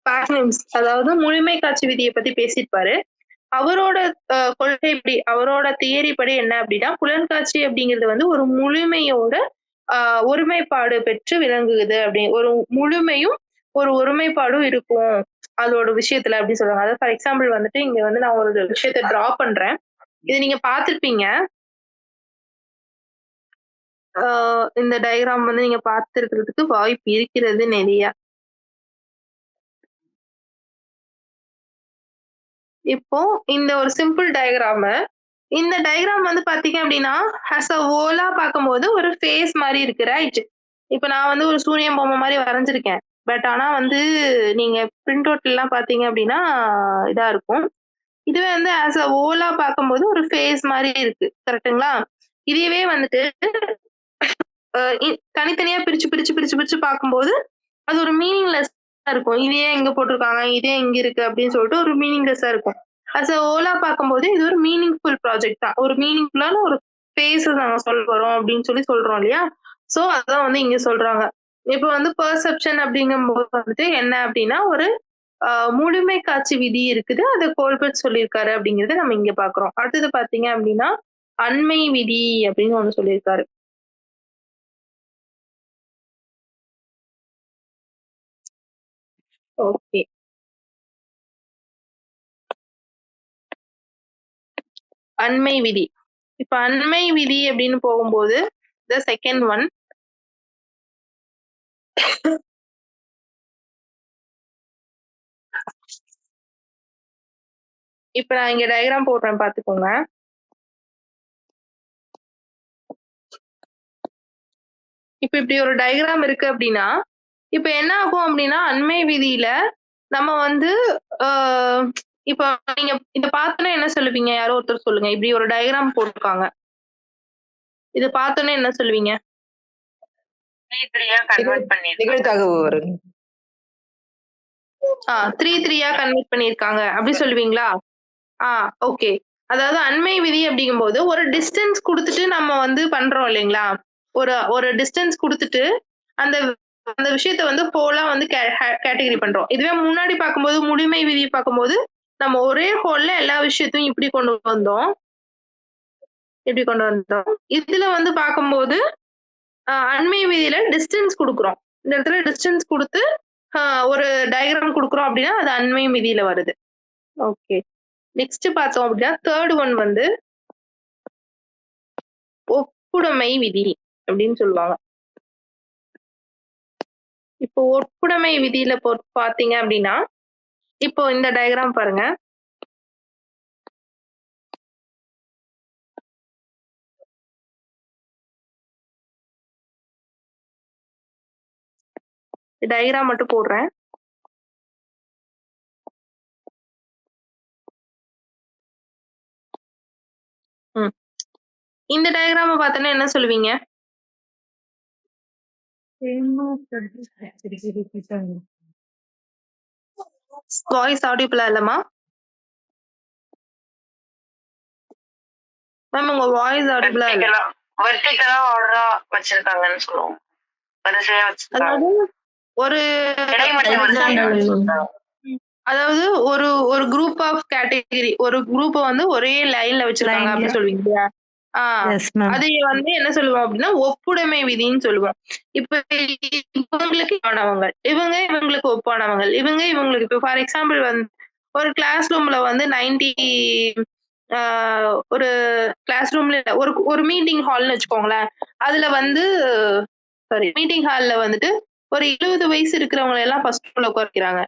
பேக்னிம்ஸ் அதாவது முழுமை காட்சி விதியை பத்தி பேசியிருப்பாரு. அவரோட கொள்கைப்படி அவரோட தியரி படி என்ன அப்படின்னா புலன்காட்சி அப்படிங்கிறது வந்து ஒரு முழுமையோட ஒருமைப்பாடு பெற்று விளங்குது அப்படி ஒரு முழுமையும் ஒரு ஒருமைப்பாடும் இருக்கும் அதோட விஷயத்துல அப்படின்னு சொல்றாங்க. அதாவது ஃபார் எக்ஸாம்பிள் வந்துட்டு இங்க வந்து நான் ஒரு விஷயத்த டிரா பண்றேன். இது நீங்க பார்த்திருப்பீங்க. இந்த டயக்ராம் வந்து நீங்க பார்த்திருக்கிறதுக்கு வாய்ப்பு இருக்கிறது நிறைய. இப்போ இந்த ஒரு சிம்பிள் இந்த டயக்ராம் வந்து பாத்தீங்க அப்படின்னா ஹஸ் அ ஓலா பார்க்கும்போது ஒரு ஃபேஸ் மாதிரி இருக்கு ரைட். இப்ப நான் வந்து ஒரு சூரியன் பொம்மை மாதிரி வரைஞ்சிருக்கேன். பட் ஆனா வந்து நீங்க பிரிண்ட் அவுட்ல எல்லாம் பாத்தீங்க அப்படின்னா இதா இருக்கும். இதுவே வந்து ஆஸ் அ ஓலா பார்க்கும்போது ஒரு ஃபேஸ் மாதிரி இருக்கு கரெக்ட்டுங்களா? இதுவே வந்துட்டு தனித்தனியா பிரிச்சு பிரிச்சு பிரிச்சு பிரிச்சு பார்க்கும்போது அது ஒரு மீனிங்லெஸ் இருக்கும். இது ஏன் இங்க போட்டிருக்காங்க, இதே இங்க இருக்கு அப்படின்னு சொல்லிட்டு ஒரு மீனிங்லெஸ்ஸா இருக்கும். அஸ் அ ஓலா பார்க்கும்போது இது ஒரு மீனிங்ஃபுல் ப்ராஜெக்ட் தான். ஒரு மீனிங்ஃபுல்லான ஒரு ஃபேஸ் நாங்க சொல்ல போறோம் அப்படின்னு சொல்லி சொல்றோம் இல்லையா? சோ அதான் வந்து இங்க சொல்றாங்க. இப்ப வந்து பெர்செப்ஷன் அப்படிங்கும்போது வந்துட்டு என்ன அப்படின்னா ஒரு முழுமை காட்சி விதி இருக்குது. அத கோல்பர்ட் சொல்லியிருக்காரு அப்படிங்கறத நம்ம இங்க பாக்குறோம். அடுத்தது பாத்தீங்க அப்படின்னா அண்மை விதி அப்படின்னு ஒண்ணு சொல்லியிருக்காரு. ஓகே. அண்மை விதி. இப்ப அண்மை விதி அப்படின்னு போகும்போது த செகண்ட் ஒன் இப்ப நான் இங்க டயக்ராம் போடுறேன் பாத்துக்கோங்க. இப்ப இப்படி ஒரு டயகிராம் இருக்கு அப்படின்னா, இப்ப என்ன ஆகும் அப்படின்னா, அண்மை விதியில நம்ம வந்து ஆஹ் இப்ப நீங்க இத பார்த்தோன்னே என்ன சொல்லுவீங்க? யாரோ ஒருத்தர் சொல்லுங்க. இப்படி ஒரு டயகிராம் போட்டுருக்காங்க. இத பார்த்தோன்னே என்ன சொல்லுவீங்க? 3 கன்வெர்ட் பண்ணிருக்காங்க. நிகழ்தகவு வருங்க. 3 3யா கன்வெர்ட் பண்ணியிருக்காங்க. அப்படி சொல்லுவீங்களா? ஓகே. அதாவது அண்மை விதி அப்படிங்கும்போது, ஒரு டிஸ்டன்ஸ் குடுத்துட்டு நம்ம வந்து பண்றோம் இல்லைங்களா? ஒரு ஒரு டிஸ்டன்ஸ் குடுத்துட்டு, அந்த அந்த விஷயத்த வந்து ஹோலா வந்து கேட்டகரி பண்றோம். இதுவே முன்னாடி பார்க்கும்போது, முழுமை விதி பார்க்கும்போது, நம்ம ஒரே ஹோல்ல எல்லா விஷயத்தையும் இப்படி கொண்டு வந்தோம். இப்படி கொண்டு வந்தோம். இதுல வந்து பார்க்கும்போது, அண்மை விதியில டிஸ்டன்ஸ் குடுக்குறோம். இந்த இடத்துல டிஸ்டன்ஸ் குடுத்து, அ ஒரு டயகிராம் குடுக்குறோம் அப்படின்னா, அது அண்மை விதியில வருது. ஓகே. நெக்ஸ்ட் பார்த்தோம் அப்படின்னா, 3 ஒன் வந்து ஒப்புடைமை விதி அப்படின்னு சொல்லுவாங்க. இப்போ ஒப்புடைமை விதியில பார்த்தீங்க அப்படின்னா, இப்போ இந்த டயகிராம் பாருங்க. டயகிராம் மட்டும் போடுறேன். ம். இந்த டயகிராம பார்த்தோன்னா என்ன சொல்லுவீங்க? வாய்ஸ் ஆடிபிளா இல்லம்மா? மேம் உங்க வாய்ஸ் ஆடிபிளா இல்ல. வெர்டிகலா ஆர்டரா வச்சிருக்காங்கன்னு சொல்லுவோம். வரிசையா வச்சிருக்காங்க. அதாவது ஒரு கிடைமட்ட வரிசையா வச்சிருக்காங்க. அதாவது ஒரு ஒரு குரூப் ஆஃப் கேட்டகரி ஒரு குரூப்ப வந்து ஒரே லைன்ல வச்சிருக்காங்க அப்படி சொல்லுவீங்க இல்லையா? அது வந்து என்ன சொல்லுவோம் அப்படின்னா ஒப்புடைமை விதின்னு சொல்லுவோம். இப்ப இவங்களுக்கு ஒப்பானவங்கள், இவங்க இவங்களுக்கு ஒப்பானவங்கள், இவங்க இவங்களுக்கு இப்ப ஃபார் எக்ஸாம்பிள் வந்து ஒரு கிளாஸ் ரூம்ல வந்து 90 ஒரு கிளாஸ் ரூம்ல ஒரு ஒரு மீட்டிங் ஹால்னு வச்சுக்கோங்களேன். அதுல வந்து சாரி மீட்டிங் ஹால்ல வந்துட்டு ஒரு 70 வயசு இருக்கிறவங்க எல்லாம் ஃபர்ஸ்ட் ரோல உட்கார வைக்கிறாங்க.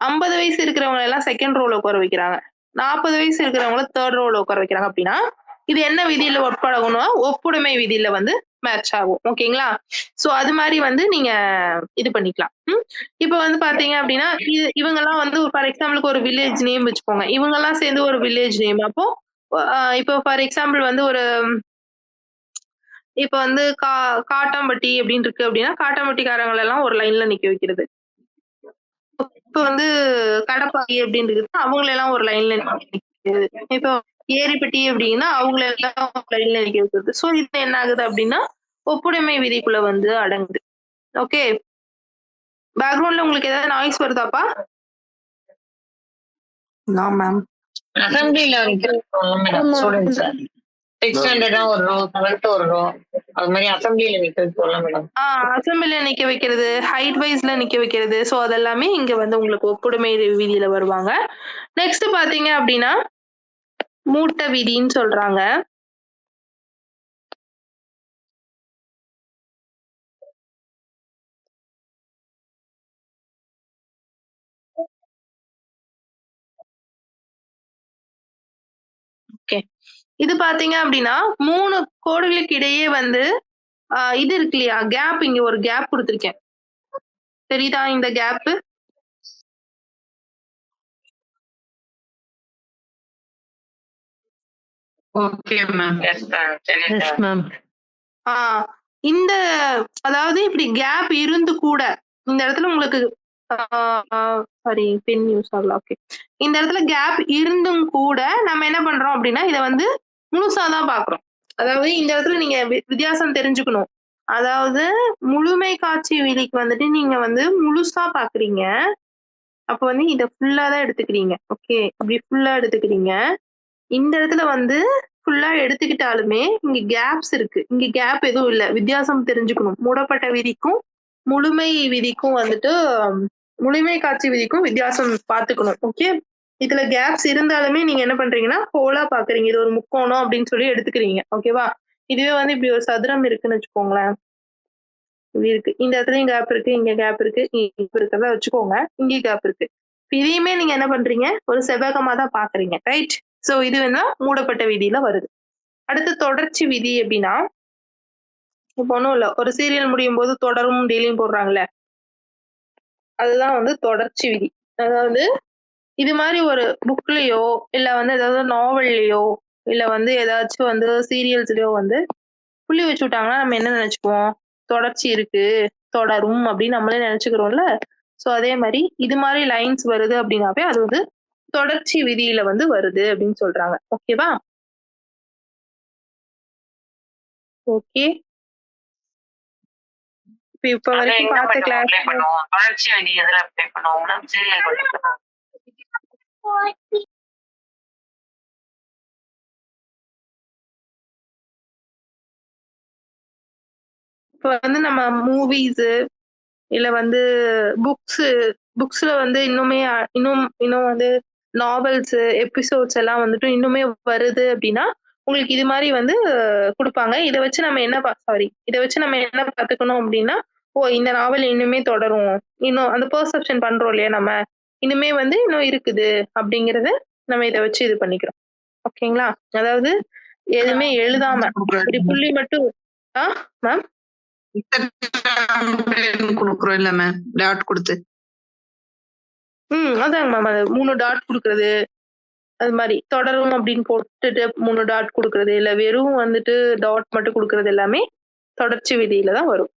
50 வயசு இருக்கிறவங்க எல்லாம் செகண்ட் ரோல உட்கார வைக்கிறாங்க. 40 வயசு இருக்கிறவங்கள தேர்ட் ரோல உட்கார வைக்கிறாங்க அப்படின்னா, இது என்ன விதியில உட்படணும்னா, ஒப்புடைமை விதியில வந்து மேட்ச் ஆகும். ஓகேங்களா? சோ அது மாரி வந்து நீங்க இது பண்ணிக்கலாம். இப்ப வந்து பார்த்தீங்க அப்படின்னா, இவங்கலாம் வந்து ஃபார் எக்ஸாம்பிளுக்கு ஒரு வில்லேஜ் நேம் வச்சுக்கோங்க. இவங்கலாம் சேர்ந்து ஒரு வில்லேஜ் நேம். அப்போ இப்போ ஃபார் எக்ஸாம்பிள் வந்து ஒரு இப்ப வந்து காட்டாம்பட்டி அப்படின்னு இருக்கு அப்படின்னா, காட்டாம்பட்டிக்காரங்கள எல்லாம் ஒரு லைன்ல நிக்க வைக்கிறது. இப்ப வந்து கடப்பாடி அப்படின்னு இருக்குன்னா, அவங்கள எல்லாம் ஒரு லைன்ல நிக்க வைக்கிறது. இப்போ ஏரிப்பட்டி அப்படின்னா, அவங்கள எல்லாம் ஒரு லைன்ல நிக்க வைக்கிறது. சோ இது என்ன ஆகுது அப்படின்னா, ஒப்புடைமை விதிக்குள்ள வந்து அடங்குது. ஓகே. பேக்ரவுண்ட்ல உங்களுக்கு ஏதாவது நாய்ஸ் வருதாப்பா? No ma'am. அசம்பிளில சொல்ல மேடம் ஸ்டூடெண்ட்ஸ் 600 ஒரு ரோ 7th ஒரு ரோ அது மாதிரி அசம்பிளில நிக்கிறது சொல்ல மேடம். அசம்பிளில நிக்க வைக்கிறது, ஹைட் வைஸ்ல நிக்க வைக்கிறது. சோ அதெல்லாமே இங்க வந்து உங்களுக்கு ஒப்புடைமை விதியில வருவாங்க. நெக்ஸ்ட் பாத்தீங்க அப்படின்னா, மூட்ட விதின்னு சொல்றாங்க. ஓகே. இது பாத்தீங்க அப்படின்னா 3 கோடுகளுக்கு இடையே வந்து இது இருக்கு இல்லையா? கேப் இங்க ஒரு கேப் குடுத்திருக்கேன். தெரியுதா இந்த gap? Okay ma'am. Yes ma'am. சரி மேம். இந்த அதாவது இப்படி கேப் இருந்து கூட இந்த இடத்துல உங்களுக்கு சாரி பென் யூஸ் ஆகல. ஓகே. இந்த இடத்துல கேப் இருந்தும் கூட நம்ம என்ன பண்றோம் அப்படின்னா இத வந்து முழுசா தான் பாக்குறோம். அதாவது இந்த இடத்துல நீங்க வித்தியாசம் தெரிஞ்சுக்கணும். அதாவது முழுமை காட்சி விதிக்கு வந்துட்டு நீங்க வந்து முழுசா பாக்குறீங்க. அப்ப வந்து இத ஃபுல்லா தான் எடுத்துக்கிறீங்க. ஓகே. இப்படி ஃபுல்லா எடுத்துக்கிறீங்க. இந்த இடத்துல வந்து ஃபுல்லா எடுத்துக்கிட்டாலுமே இங்க கேப்ஸ் இருக்கு. இங்க கேப் எதுவும் இல்ல. வித்தியாசம் தெரிஞ்சுக்கணும். மூடப்பட்ட விதிக்கும், முழுமை விதிக்கும் வந்துட்டு முழுமை காட்சி விதிக்கும் வித்தியாசம் பார்த்துக்கணும். ஓகே. இதுல கேப்ஸ் இருந்தாலுமே நீங்க என்ன பண்றீங்கன்னா, ஹோலா பாக்குறீங்க. இது ஒரு முக்கோணம் அப்படின்னு சொல்லி எடுத்துக்கிறீங்க. ஓகேவா? இதுவே வந்து இப்படி ஒரு சதுரம் இருக்குன்னு வச்சுக்கோங்களேன். இப்படி இருக்கு. இந்த இடத்துலயும் கேப் இருக்கு, இங்க கேப் இருக்கு, இங்க இருக்கிறதா வச்சுக்கோங்க. இங்க கேப் இருக்கு. இதையுமே நீங்க என்ன பண்றீங்க? ஒரு செவ்வகமா தான் பாக்குறீங்க. ரைட்? சோ இது வந்து மூடப்பட்ட விதியில வருது. அடுத்து தொடர்ச்சி விதி அப்படின்னா இப்போ ஒண்ணும் இல்ல. ஒரு சீரியல் முடியும் போது தொடரும் டெய்லியும் போடுறாங்கல்ல. அதுதான் வந்து தொடர்ச்சி விதி. அதாவது இது மாரி ஒரு புக்லயோ, இல்ல வந்து ஏதாவது நாவல்லயோ, இல்ல வந்து ஏதாச்சும் வந்து சீரியல்ஸ்லயோ வந்து புள்ளி வச்சு விட்டாங்கன்னா, நம்ம என்ன நெனச்சுக்குவோம்? தொடர்ச்சி இருக்கு, தொடரும் அப்படின்னு நம்மளே நெனச்சுக்கிறோம்ல. ஸோ அதே மாரி இது மாரி லைன்ஸ் வருது அப்படின்னாவே, அது வந்து தொடர்ச்சி விதியில வந்து வருது அப்படின்னு சொல்றாங்க. ஓகேவா? ஓகே. இப்ப அத வரைக்கும் எங்க பார்த்த மேடம் கிளாஸ் அப்ளை பண்ணுவோம்? தொடர்ச்சி விதி எதுல அப்ளை பண்ணுவோம்னா, சீரியல் இப்ப வந்து நம்ம மூவிஸு, இல்ல வந்து புக்ஸு புக்ஸ்ல வந்து இன்னுமே இன்னும் வந்து நாவல்ஸு, எபிசோட்ஸ் எல்லாம் வந்துட்டு இன்னுமே வருது அப்டின்னா, உங்களுக்கு இது மாரி வந்து குடுப்பாங்க. இத வச்சு நம்ம என்ன பாத்துக்கணும் அப்டின்னா, ஓ! இந்த நாவல் இன்னுமே தொடரும். இன்னும் அந்த பெர்செப்ஷன் பண்றோம் இல்லையா நம்ம? இனிமே வந்து இன்னும் இருக்குது அப்டிங்கிறத நம்ம இத வச்சு இது பண்ணிக்கிறோம். ஓகேங்களா? அதாவது எதுவுமே எழுதாம, ஒரு புள்ளி மட்டும் ஆ மேம்? குடுக்குறோம் இல்ல மேம் டாட் கொடுத்து. அதாங்க மேம். அது 3 டாட் குடுக்குறது. அது மாரி தொடரும் அப்படின்னு போட்டுட்டு 3 டாட் குடுக்குறது. இல்ல வெறும் வந்துட்டு டாட் மட்டும் குடுக்குறது எல்லாமே தொடர்ச்சி விதியில தான் வரும்.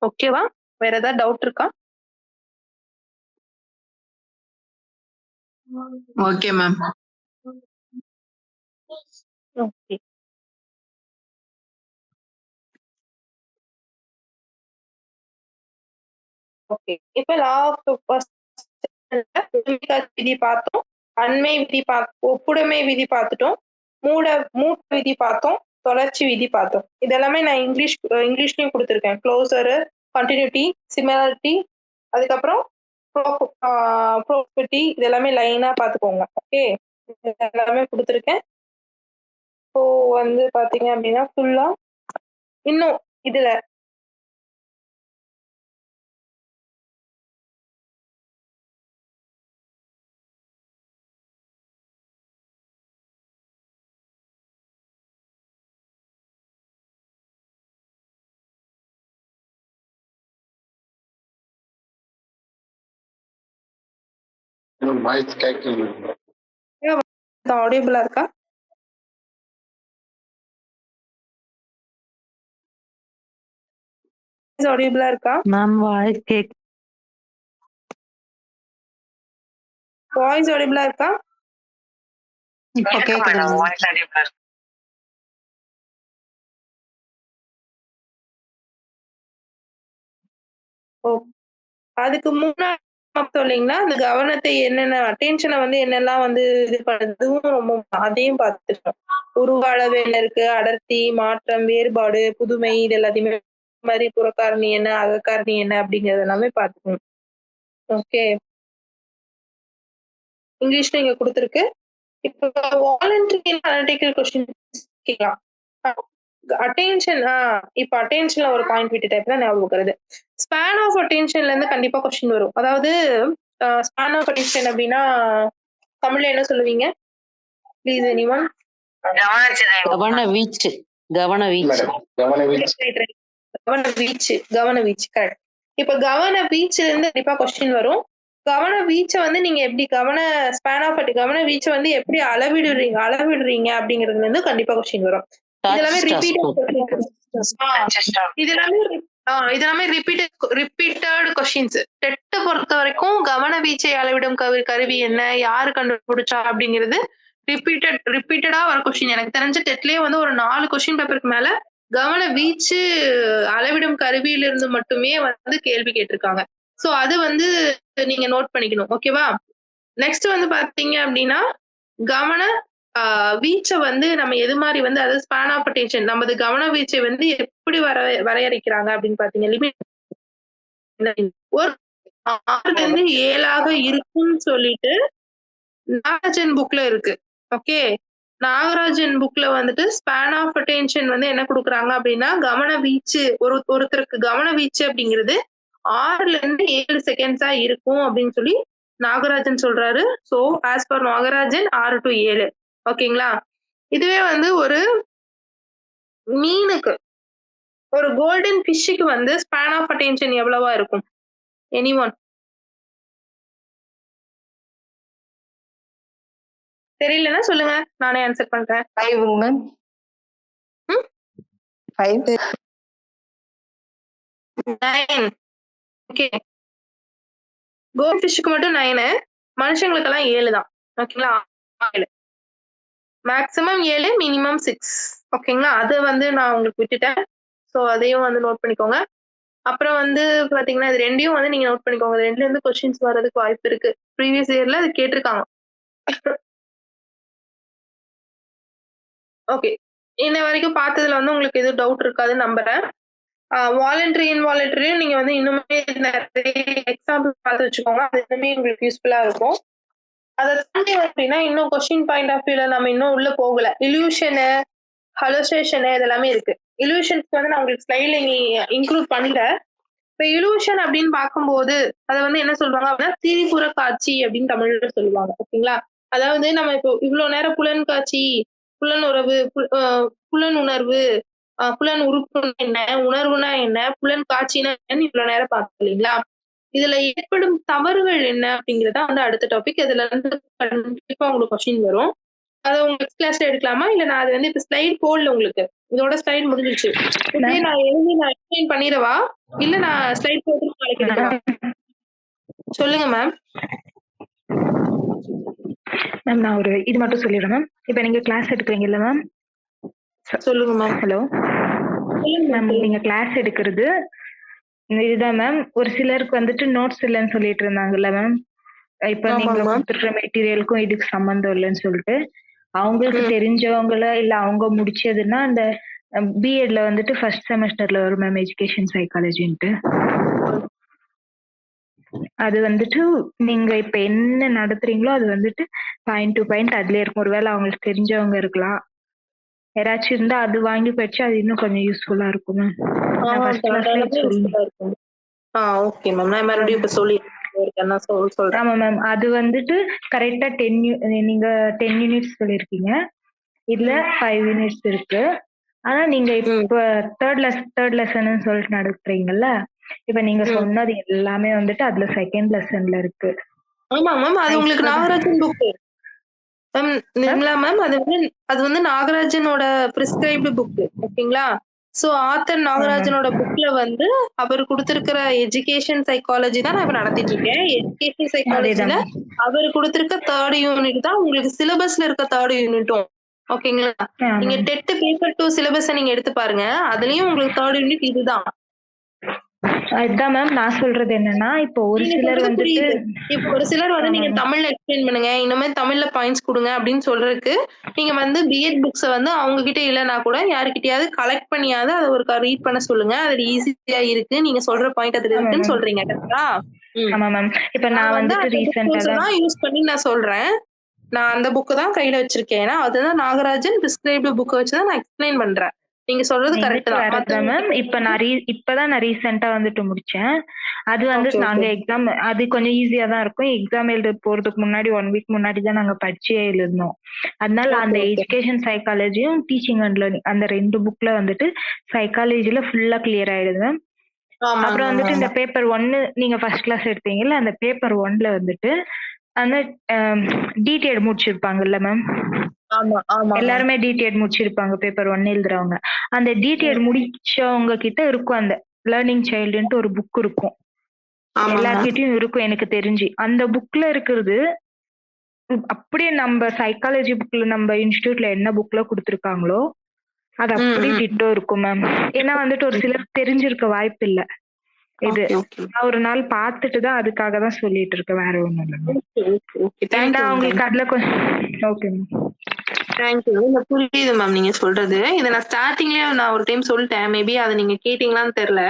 ஓகேவா? வேற ஏதாவது டவுட் இருக்கா? Okay ma'am. ஓகே. ஓகே. இப்ப லா ஆஃப் ஃபர்ஸ்ட் விதி பார்த்தோம். அண்மை விதி ஒப்புடைமை விதி பார்த்துட்டோம். மூட விதி பார்த்தோம். தொடர்ச்சி விதி பார்த்தோம். இதெல்லாமே நான் இங்கிலீஷ்லயும் குடுத்துருக்கேன். க்ளோசரு, கன்டினியூட்டி, சிமிலாரிட்டி, அதுக்கப்புறம் ப்ரோபர்ட்டி இது எல்லாமே லைனா பார்த்துக்கோங்க. ஓகே. எல்லாமே குடுத்துருக்கேன். இப்போ வந்து பார்த்தீங்க அப்படின்னா, ஃபுல்லா இன்னும் இதுல வாய்ஸ் கேட்கல. ஆடியபிளா இருக்கா? ஆடியபிளா இருக்கா? மேம் வாய்ஸ் வாய்ஸ் ஆடியபிளா இருக்கா? இப்போ இருக்கு கேக்குது மேடம். மேம். வாய்ஸ் அடிப்பா இருக்கு. ஓ. அதுக்கு முன்னாடி இல்லைங்களா, அந்த கவனத்தை அட்டென்ஷனை வந்து என்னெல்லாம் வந்து இது பண்ணுறதும் ரொம்ப அதையும் பார்த்துட்டோம். உருவ அளவு என்ன இருக்கு, அடர்த்தி, மாற்றம், வேறுபாடு, புதுமை இது எல்லாத்தையுமே மாதிரி புறக்காரணி என்ன, அகக்காரணி என்ன அப்படிங்கிறது எல்லாமே பார்த்துக்கணும். ஓகே. இங்கிலீஷ்ல இங்க கொடுத்துருக்கு. இப்போ வாலண்டரி அனலிட்டிக்கல் கொஸ்டின் கேட்கலாம். அட்டென்ஷன் இப்ப அட்டென்ஷன்ல ஒரு பாயிண்ட் விட்டுட்டேன். இப்பதான் ஞாபகம் வருது. ஸ்பேன் ஆஃப் அட்டென்ஷன்ல இருந்து கண்டிப்பா கொஸ்டின் வரும். அதாவது ஸ்பேன் ஆஃப் அட்டென்ஷன் அப்படின்னா தமிழ்ல என்ன சொல்லுவீங்க? Please anyone? கவன வீச்சு. கவன வீச்சு கரெக்ட். இப்ப கவன வீச்சுல இருந்து கண்டிப்பா கொஸ்டின் வரும். கவன வீச்சை வந்து நீங்க எப்படி கவன வீச்சை வந்து எப்படி அளவிடுறீங்க அப்படிங்கிறதுல இருந்து கண்டிப்பா கொஸ்டின் வரும். இதெல்லாமே ரிப்பீட்டட் கொஸ்டின்ஸ். டெட் பொறுத்த வரைக்கும் கவன வீச்சை அளவிடும் கருவி என்ன, யாரு கண்டுபிடிச்சா அப்படிங்கிறது ரிப்பீட்டடா வர கொஸ்டின். எனக்கு தெரிஞ்ச டெட்லயே வந்து ஒரு 4 கொஸ்டின் பேப்பருக்கு மேல கவன வீச்சு அளவிடும் கருவியிலிருந்து மட்டுமே வந்து கேள்வி கேட்டிருக்காங்க. சோ அது வந்து நீங்க நோட் பண்ணிக்கணும். ஓகேவா? நெக்ஸ்ட் வந்து பாத்தீங்க அப்படின்னா கவன வீச்சை வந்து நம்ம எது மாதிரி வந்து அதாவது ஸ்பேன் ஆஃப் அட்டென்ஷன் நமது கவன வீச்சை வந்து எப்படி வரையறைக்கிறாங்க அப்படின்னு பாத்தீங்க. லிமிட் ஒரு 6 இருந்து 7 இருக்கும்னு சொல்லிட்டு நாகஜன் புக்ல இருக்கு. ஓகே. நாகராஜன் புக்ல வந்துட்டு ஸ்பேன் ஆஃப் அட்டென்ஷன் வந்து என்ன கொடுக்குறாங்க அப்படின்னா கவன வீச்சு ஒருத்தருக்கு கவன வீச்சு அப்படிங்கிறது 6ல இருந்து 7 செகண்ட்ஸா இருக்கும் அப்படின்னு சொல்லி நாகராஜன் சொல்றாரு. So as per Nagarajan 6 to 7. ஓகேங்களா? இதுவே வந்து ஒரு மீனுக்கு ஒரு கோல்டன் ஃபிஷ்ஷுக்கு வந்து ஸ்பேன் ஆஃப் அட்டென்ஷன் எவ்வளவா இருக்கும்? எனிஒன்? தெரியலன்னா சொல்லுங்க, நானே ஆன்சர் பண்றேன். 5 மேம். 5. 9. ஓகே, கோல்ட் ஃபிஷ்ஷுக்கு மட்டும் 9, மனுஷங்களுக்கெல்லாம் 7 தான். ஓகேங்களா? 7 மேக்ஸிமம் 7, மினிமம் 6. ஓகேங்களா? அது வந்து நான் உங்களுக்கு விட்டுட்டேன். ஸோ அதையும் வந்து நோட் பண்ணிக்கோங்க. அப்புறம் வந்து பாத்தீங்கன்னா இது ரெண்டையும் வந்து நீங்க நோட் பண்ணிக்கோங்க. இது ரெண்டுல இருந்து கொஸ்டின்ஸ் வர்றதுக்கு வாய்ப்பு இருக்கு. ப்ரீவியஸ் இயர்ல அது கேட்டிருக்காங்க. ஓகே, இன்ன வரைக்கும் பார்த்ததுல வந்து உங்களுக்கு எதுவும் டவுட் இருக்காதுன்னு நம்புறேன். வாலண்டரி இன்வாலண்டரியும் நீங்க வந்து இன்னுமே நிறைய எக்ஸாம்பிள் பார்த்து வச்சுக்கோங்க. அது இன்னுமே உங்களுக்கு யூஸ்ஃபுல்லா இருக்கும். அதை தாண்டி அப்படின்னா இன்னும் கொஸ்டின் பாயிண்ட் ஆஃப் வியூல நம்ம இன்னும் உள்ள போகல. இல்யூஷனு, ஹலோசேஷனு இதெல்லாமே இருக்கு. இல்யூஷன்ஸ்க்கு வந்து நான் உங்களுக்கு ஸ்லைட்ல இன்க்ளூட் பண்ணல. இப்ப இலூஷன் அப்படின்னு பார்க்கும்போது அதை வந்து என்ன சொல்றாங்க அப்படின்னா திரிபுற காட்சி அப்படின்னு தமிழ்ல சொல்லுவாங்க. ஓகேங்களா? அதாவது நம்ம இப்போ இவ்வளவு நேரம் புலன் காட்சி, புலன் உறவு, புலன் உணர்வு, புலன் உறுப்புனா என்ன, உணர்வுனா என்ன, புலன் காட்சினா என்னன்னு இவ்வளவு நேரம் பார்த்தோம் இல்லைங்களா? இதுல ஏற்படும் தவறுகள் என்ன அப்படிங்கறத வந்து அடுத்த டாபிக். இதுல இருந்து கண்டிப்பா உங்களுக்கு கொஸ்டின் வரும். அதை உங்களுக்கு கிளாஸ்ல எடுக்கலாமா, இல்ல நான் அது வந்து இப்ப ஸ்லைட் போடல உங்களுக்கு, இதோட ஸ்லைட் முடிஞ்சிருச்சு. நான் எழுதி நான் எக்ஸ்பிளைன் பண்ணிடவா, இல்ல நான் ஸ்லைட் போட்டு நாளைக்கு எடுக்கவா? சொல்லுங்க மேம். மேம் நான் ஒரு இது மட்டும் சொல்லிடுறேன் மேம். இப்போ நீங்க கிளாஸ் எடுக்கிறீங்கல்ல மேம்? சொல்லுங்க மேம். ஹலோ மேம், நீங்க கிளாஸ் எடுக்கிறது இதுதான் மேம். ஒரு சிலருக்கு வந்துட்டு நோட்ஸ் இல்லைன்னு சொல்லிட்டு இருந்தாங்கல்ல மேம். இப்ப நீங்க கொடுத்துருக்க மெட்டீரியலுக்கும் இதுக்கு சம்பந்தம் இல்லைன்னு சொல்லிட்டு அவங்களுக்கு தெரிஞ்சவங்கள இல்ல அவங்க முடிச்சதுன்னா அந்த பிஎட்ல வந்துட்டு ஃபர்ஸ்ட் செமஸ்டர்ல வரும் மேம் எஜுகேஷன் சைக்காலஜின்ட்டு. அது வந்துட்டு நீங்க இப்ப என்ன நடத்துறீங்களோ அது வந்துட்டு பாயிண்ட் டு பாயிண்ட் அதுல இருக்கும். ஒருவேளை அவங்களுக்கு தெரிஞ்சவங்க இருக்கலாம், யாராச்சும் இருந்தா அது வாங்கி படிச்சு அது இன்னும் கொஞ்சம் யூஸ்ஃபுல்லா இருக்கும் மேம். ஓகே மேம், நான் மறுபடியும் இப்ப சொல்றேன். ஆமா மேம், அது வந்துட்டு கரெக்டா 10 நீங்க 10 யூனிட்ஸ் சொல்லிருக்கீங்க. இதுல 5 யூனிட்ஸ் இருக்கு. ஆனா நீங்க இப்ப தேர்ட் லெசன் சொல்லிட்டு நடத்துறீங்கல்ல, இப்ப நீங்க சொன்னது எல்லாமே வந்துட்டு அதுல செகண்ட் லெசன்ல இருக்கு. ஆமா மேம், அது உங்களுக்கு Nagarajan book ma'am. Nirmala ma'am, அது வந்து நாகராஜனோட பிரிஸ்கிரைப்டு புக். ஓகேங்களா? சோ ஆத்தர் நாகராஜனோட புக்ல வந்து அவர் கொடுத்திருக்கிற எஜுகேஷன் சைக்காலஜி தான் நான் இப்ப நடத்திட்டு இருக்கேன். எஜுகேஷன் சைக்காலஜில அவர் கொடுத்திருக்க 3rd யூனிட் தான் உங்களுக்கு சிலபஸ்ல இருக்க 3rd யூனிட்டும். ஓகேங்களா? நீங்க டெட் பேப்பர் 2 சிலபஸை நீங்க எடுத்து பாருங்க, அதுலயும் உங்களுக்கு 3rd யூனிட் இதுதான். அதுதான் மேம் நான் சொல்றது என்னன்னா, இப்போ ஒரு சிலர் வந்துட்டு இப்போ ஒரு சிலர் வந்து நீங்க தமிழ்ல எக்ஸ்பிளைன் பண்ணுங்க, இன்னுமே தமிழ்ல பாயிண்ட்ஸ் கொடுங்க அப்படின்னு சொல்றதுக்கு நீங்க வந்து பிஎட் புக்ஸ் வந்து அவங்க கிட்ட இல்லைன்னா கூட யாருக்கிட்டயாவது கலெக்ட் பண்ணியாவது அதை ஒரு ரீட் பண்ண சொல்லுங்க. அது ஈஸியா இருக்கு, நீங்க சொல்ற பாயிண்ட் அதுல இருக்குன்னு சொல்றீங்க. கரெக்டா? ஆமா மேம். இப்ப நான் வந்துட்டு ரீசெண்டா யூஸ் பண்ணி நான் சொல்றேன். நான் அந்த புக் தான் கையில வச்சிருக்கேன். ஏன்னா அதுதான் நாகராஜன் பிரிஸ்கிரைப்டு புக் வச்சுதான் நான் எக்ஸ்பிளைன் பண்றேன். நீங்க சொல்றது கரெக்ட் தான் மேம். இப்பதான் நான் ரீசெண்டா வந்துட்டு முடிச்சேன். அது வந்து நாங்க எக்ஸாம் அது கொஞ்சம் ஈஸியா தான் இருக்கும். எக்ஸாம் எழுத போறதுக்கு முன்னாடி 1 வீக் முன்னாடி தான் நாங்க படிச்சே எழுதணும். அதனால அந்த எஜுகேஷன் சைக்காலஜியும் டீச்சிங் அண்ட் லேர்னிங் அந்த 2 புக்ல வந்துட்டு சைக்காலஜில ஃபுல்லா கிளியர் ஆயிடுது மேம். அப்புறம் வந்துட்டு இந்த பேப்பர் 1 நீங்க ஃபர்ஸ்ட் கிளாஸ் எடுத்தீங்கல்ல, அந்த பேப்பர் 1ல வந்துட்டு அந்த டீடைல் முடிச்சிருப்பாங்கல்ல மேம். எல்லாருமே டீடைல் முடிச்சிருப்பாங்க பேப்பர் 1 எழுதுறவங்க. அந்த டீடைல் முடிச்சவங்க கிட்ட இருக்கும் அந்த லேர்னிங் சைல்டுன்ட்டு ஒரு புக் இருக்கும். எல்லார்கிட்டயும் இருக்கும் எனக்கு தெரிஞ்சு. அந்த புக்ல இருக்கிறது அப்படியே நம்ம சைக்காலஜி புக்ல நம்ம இன்ஸ்டிடியூட்ல என்ன புக்ல கொடுத்துருக்காங்களோ அது அப்படியே டிட்டோ இருக்கும் மேம். ஏன்னா வந்துட்டு ஒரு சிலர் தெரிஞ்சிருக்க வாய்ப்பு இல்ல. இது நான் ஒரு நாள் பார்த்துட்டு தான் அதுக்காக தான் சொல்லிட்டு இருக்கேன், வேற ஒண்ணும் இல்ல. உங்களுக்கு அதுல ஓகே மேம். தேங்க்யூ. இல்ல புரியுது மேம் நீங்க சொல்றது. இதை நான் ஸ்டார்டிங்லயே நான் ஒரு டைம் சொல்லிட்டேன், மேபி அதை நீங்க கேட்டீங்களான்னு தெரியல.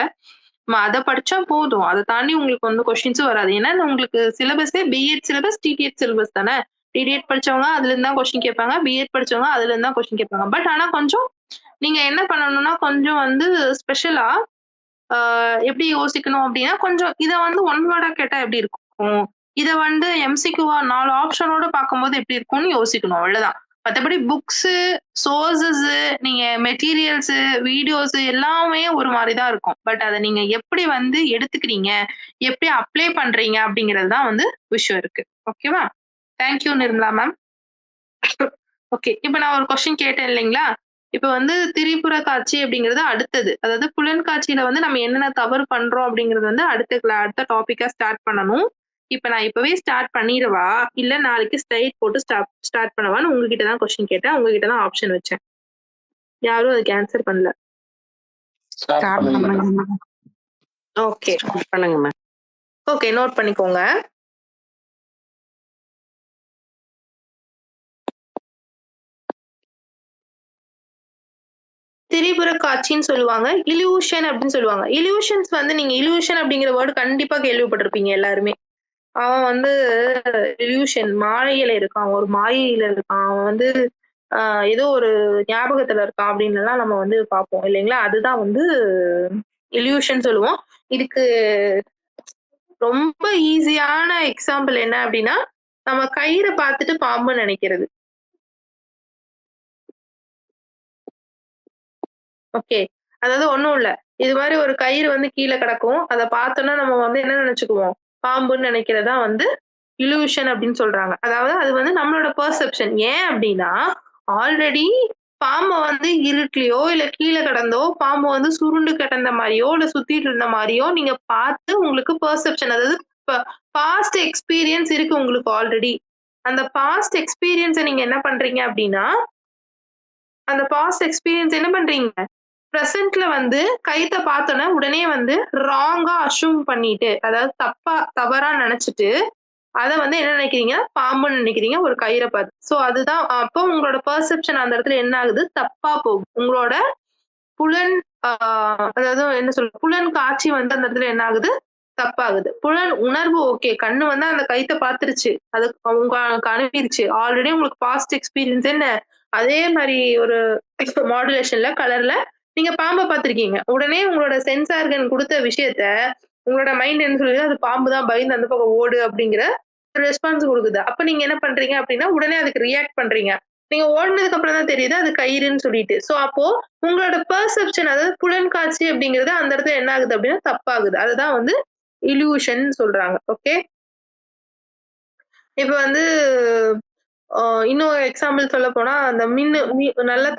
அதை படிச்சா போதும், அதை தாண்டி உங்களுக்கு வந்து கொஸ்டின்ஸும் வராது. ஏன்னா உங்களுக்கு சிலபஸே பிஎட் சிலபஸ் டிடிஎட் சிலபஸ் தானே. டிடிஎட் படிச்சவங்க அதுல இருந்து தான் கொஸ்டின் கேட்பாங்க, பிஎட் படிச்சவங்க அதுல இருந்து தான் கொஸ்டின் கேட்பாங்க. பட் ஆனா கொஞ்சம் நீங்க என்ன பண்ணணும்னா கொஞ்சம் வந்து ஸ்பெஷலா எப்படி யோசிக்கணும் அப்படின்னா கொஞ்சம் இதை வந்து ஒன் வேர்டா கேட்டா எப்படி இருக்கும், இதை வந்து எம்சிக்யூவா 4 ஆப்ஷனோட பார்க்கும்போது எப்படி இருக்கும்னு யோசிக்கணும், அவ்வளவுதான். மற்றபடி புக்ஸ், சோர்சஸ், நீங்க மெட்டீரியல்ஸ், வீடியோஸ் எல்லாமே ஒரு மாதிரி தான் இருக்கும். பட் அதை நீங்க எப்படி வந்து எடுத்துக்கிறீங்க, எப்படி அப்ளை பண்றீங்க அப்படிங்கிறது தான் வந்து விஷயம் இருக்கு. ஓகேவா? Thank you Nirmala ma'am. ஓகே, இப்ப நான் ஒரு கொஸ்டின் கேட்டேன் இல்லைங்களா? இப்ப வந்து திரிபுர காட்சி அப்படிங்கிறது அடுத்தது. அதாவது புலன் காட்சியில வந்து நம்ம என்னென்ன தவறு பண்றோம் அப்படிங்கிறது வந்து அடுத்த டாபிக்கா ஸ்டார்ட் பண்ணணும். இப்ப நான் இப்பவே ஸ்டார்ட் பண்ணிடவா இல்ல நாளைக்கு ஸ்லைட் போட்டு ஸ்டார்ட் பண்ணவான்னு உங்ககிட்ட தான் கொஸ்டின் கேட்டேன், உங்ககிட்ட தான் ஆப்ஷன் வச்சேன். யாரும் அதுக்கு ஆன்சர் பண்ணல. ஓகே பண்ணுங்க மேம். ஓகே, நோட் பண்ணிக்கோங்க. திரிபுர காட்சின்னு சொல்லுவாங்க, இல்யூஷன் அப்படின்னு சொல்லுவாங்க. இல்யூஷன்ஸ் வந்து நீங்க இல்யூஷன் அப்படிங்கிற வேர்டு கண்டிப்பா கேள்விப்பட்டிருப்பீங்க எல்லாருமே. அவன் வந்து இல்யூஷன் மாயையில இருக்கான், ஒரு மாயையில இருக்கான், அவன் வந்து ஏதோ ஒரு ஞாபகத்துல இருக்கான் அப்படின்னு எல்லாம் நம்ம வந்து பார்ப்போம் இல்லைங்களா? அதுதான் வந்து இல்யூஷன் சொல்லுவோம். இதுக்கு ரொம்ப ஈஸியான எக்ஸாம்பிள் என்ன அப்படின்னா நம்ம கயிறை பார்த்துட்டு பாம்புன்னு நினைக்கிறது. ஓகே, அதாவது ஒண்ணும் இல்ல, இது மாதிரி ஒரு கயிறு வந்து கீழே கிடக்கும், அதை பார்த்தோம்னா நம்ம வந்து என்ன நினைச்சுக்குவோம், பாம்புன்னு நினைக்கிறதா வந்து இல்யூஷன் அப்படின்னு சொல்றாங்க. அதாவது அது வந்து நம்மளோட பெர்செப்ஷன். ஏன் அப்படின்னா ஆல்ரெடி பாம்பை வந்து இருட்டுலயோ இல்ல கீழே கிடந்தோ பாம்பு வந்து சுருண்டு கிடந்த மாதிரியோ இல்ல சுத்திட்டு இருந்த மாதிரியோ நீங்க பார்த்து உங்களுக்கு பெர்செப்ஷன், அதாவது பாஸ்ட் எக்ஸ்பீரியன்ஸ் இருக்கு உங்களுக்கு ஆல்ரெடி. அந்த பாஸ்ட் எக்ஸ்பீரியன்ஸை நீங்க என்ன பண்றீங்க அப்படின்னா அந்த பாஸ்ட் எக்ஸ்பீரியன்ஸ் என்ன பண்றீங்க, பிரசன்ட்ல வந்து கைத்த பார்த்தோன்னா உடனே வந்து ராங்கா அஷ்யூம் பண்ணிட்டு, அதாவது தவறா நினைச்சிட்டு அதை வந்து என்ன நினைக்கிறீங்க, பாம்புன்னு நினைக்கிறீங்க ஒரு கயிறை பார்த்து. சோ அதுதான் அப்போ உங்களோட பெர்செப்ஷன் அந்த இடத்துல என்ன ஆகுது, தப்பா போகும். உங்களோட புலன் அதாவது என்ன சொல்ற புலன் காட்சி வந்து அந்த இடத்துல என்ன ஆகுது, தப்பாகுது. புலன் உணர்வு ஓகே, கண்ணு வந்து அந்த கைத்தை பார்த்துருச்சு, அது உங்களுக்கு அனுப்பிடுச்சு. ஆல்ரெடி உங்களுக்கு பாஸ்ட் எக்ஸ்பீரியன்ஸ் என்ன, அதே மாதிரி ஒரு மாடுலேஷன்ல கலர்ல நீங்க பாம்பை பார்த்திருக்கீங்க. உடனே உங்களோட சென்ஸ் ஆர்கன் கொடுத்த விஷயத்த உங்களோட மைண்ட் என்ன சொல்லுது, அது பாம்பு தான், பயந்து அந்த பக்கம் ஓடு அப்படிங்கிற ரெஸ்பான்ஸ் கொடுக்குது. அப்ப நீங்க என்ன பண்றீங்க அப்படின்னா உடனே அதுக்கு ரியாக்ட் பண்றீங்க. நீங்க ஓடுனதுக்கு அப்புறம் தான் தெரியுது அது கயிறுன்னு சொல்லிட்டு. சோ அப்போ உங்களோட பெர்செப்ஷன், அதாவது புலன் காட்சி அப்படிங்கிறது அந்த இடத்துல என்ன ஆகுது அப்படின்னா தப்பாகுது. அதுதான் வந்து இல்யூஷன் சொல்றாங்க. ஓகே, இப்ப வந்து இன்னும் எக்ஸாம்பிள் சொல்ல போனா அந்த நல்லா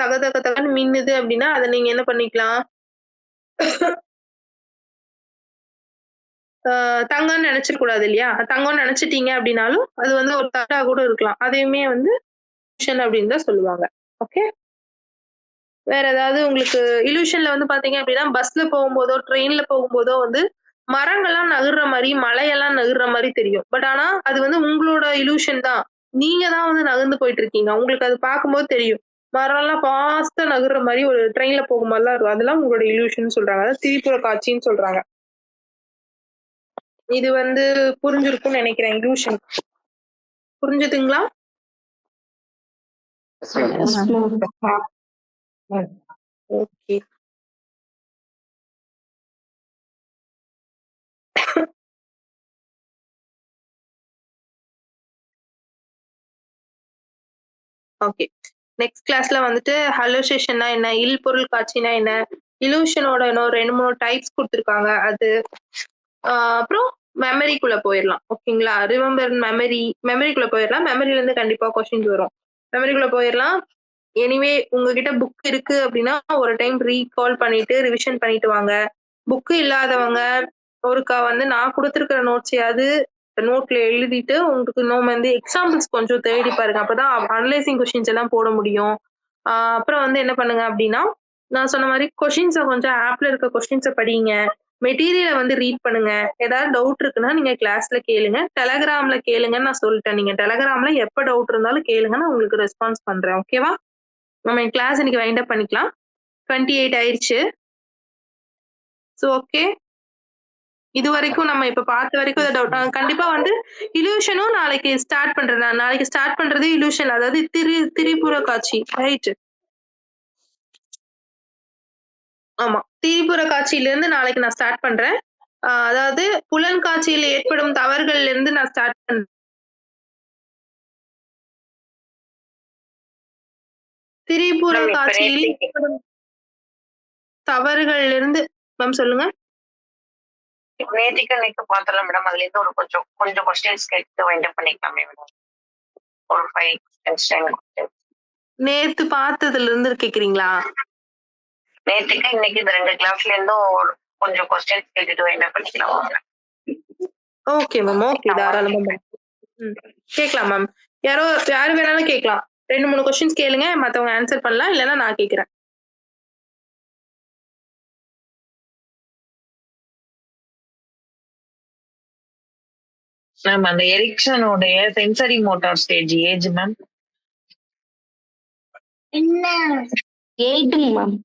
தகன்னு மின்னுது அப்படின்னா அதை நீங்க என்ன பண்ணிக்கலாம், தங்கம்னு நினைச்சிட கூடாது இல்லையா? தங்கம்னு நினைச்சிட்டீங்க அப்படின்னாலும் அது வந்து ஒரு தட்டா கூட இருக்கலாம். அதையுமே வந்து இல்யூஷன் அப்படின்னு தான் சொல்லுவாங்க. ஓகே, வேற ஏதாவது உங்களுக்கு இல்யூஷன்ல வந்து பாத்தீங்க அப்படின்னா பஸ்ல போகும்போதோ ட்ரெயின்ல போகும்போதோ வந்து மரங்கள்லாம் நகர்ற மாதிரி மலையெல்லாம் நகர்ற மாதிரி தெரியும். பட் ஆனா அது வந்து உங்களோட இல்யூஷன் தான், நீங்க தான் வந்து நகர்ந்து போயிட்டு இருக்கீங்க. உங்களுக்கு அது பார்க்கும்போது தெரியும் மரம் எல்லாம் ஃபாஸ்டா நகர்ற மாதிரி ஒரு ட்ரெயின்ல போகும்போதெல்லாம் இருக்கும். அதெல்லாம் உங்களோட இல்யூஷன் சொல்றாங்க, அதாவது திரிபுர காட்சின்னு சொல்றாங்க. இது வந்து புரிஞ்சிருக்கும்னு நினைக்கிறேன். இல்யூஷன் புரிஞ்சுதுங்களா? Okay, okay. நெக்ஸ்ட் கிளாஸ்ல வந்துட்டு ஹலோசேஷன்னா என்ன, இல் பொருள் காட்சினா என்ன, இலூஷனோட இன்னும் 2-3 டைப்ஸ் கொடுத்துருக்காங்க, அது அப்புறம் மெமரிக்குள்ள போயிடலாம். ஓகேங்களா? ரிமெம்பர் மெமரிக்குள்ள போயிடலாம். மெமரில இருந்து கண்டிப்பா கொஸ்டின்ஸ் வரும். மெமரிக்குள்ள போயிடலாம். எனிவே உங்ககிட்ட புக் இருக்கு அப்படின்னா ஒரு டைம் ரீகால் பண்ணிட்டு ரிவிஷன் பண்ணிட்டு வாங்க. புக்கு இல்லாதவங்க ஒருக்கா வந்து நான் கொடுத்துருக்கிற நோட்ஸையாவது நோட்ல எழுதிட்டு உங்களுக்கு இன்னும் வந்து எக்ஸாம்பிள்ஸ் கொஞ்சம் தேடி பாருங்க. அப்பதான் அனலைசிங் கொஸ்டின்ஸ் எல்லாம் போட முடியும். அப்புறம் வந்து என்ன பண்ணுங்க அப்படின்னா நான் சொன்ன மாதிரி கொஸ்டின்ஸை கொஞ்சம் ஆப்ல இருக்க கொஸ்டின்ஸை படிங்க, மெட்டீரியலை வந்து ரீட் பண்ணுங்க. ஏதாவது டவுட் இருக்குன்னா நீங்க கிளாஸ்ல கேளுங்க, டெலகிராம்ல கேளுங்கன்னு நான் சொல்லிட்டேன். நீங்க டெலகிராம்ல எப்ப டவுட் இருந்தாலும் கேளுங்க, நான் உங்களுக்கு ரெஸ்பான்ஸ் பண்றேன். ஓகேவா? நம்ம கிளாஸ் இன்னைக்கு வைண்ட் அப் பண்ணிக்கலாம். 28 ஆயிடுச்சு. ஸோ ஓகே, இது வரைக்கும் நம்ம இப்ப பார்த்த வரைக்கும் டவுட். கண்டிப்பா வந்து இல்யூஷனும் நாளைக்கு ஸ்டார்ட் பண்றேன். நான் நாளைக்கு ஸ்டார்ட் பண்றது இல்யூஷன், அதாவது திரிபுர காட்சி, ரைட்? ஆமா, திரிபுர காட்சியில இருந்து நாளைக்கு நான் ஸ்டார்ட் பண்றேன். அதாவது புலன் காட்சியில் ஏற்படும் தவறுகள்ல இருந்து நான் ஸ்டார்ட் பண்றேன். திரிபுர காட்சியில் ஏற்படும் தவறுகள்ல இருந்து மேம் சொல்லுங்க. நேத்திக்கு பார்த்தலாம் மேடம். அதுல இருந்து ஒரு கொஞ்சம் கொஸ்டின்ஸ் கேட்டு வைண்ட் பண்ணிக்கலாமே மேடம். ஒரு 5 10 நேத்து பார்த்ததுல இருந்து கேக்குறீங்களா? நேத்திக்கு இன்னைக்கு இந்த 2 கிளாஸ்ல இருந்தும் கொஞ்சம் கொஸ்டின்ஸ் கேட்டுட்டு வைண்ட் பண்ணிக்கலாம். ஓகே மேம், ஓகே, தாராளமா மேம். கேட்கலாம் மேம். யாரு வேணாலும் கேட்கலாம். 2-3 கொஸ்டின்ஸ் கேளுங்க, மத்தவங்க ஆன்சர் பண்ணலாம், இல்லைன்னா நான் கேட்கிறேன். மேம் அந்த எரிக்சனுடைய sensory motor stage age ma'am? 8 ma'am.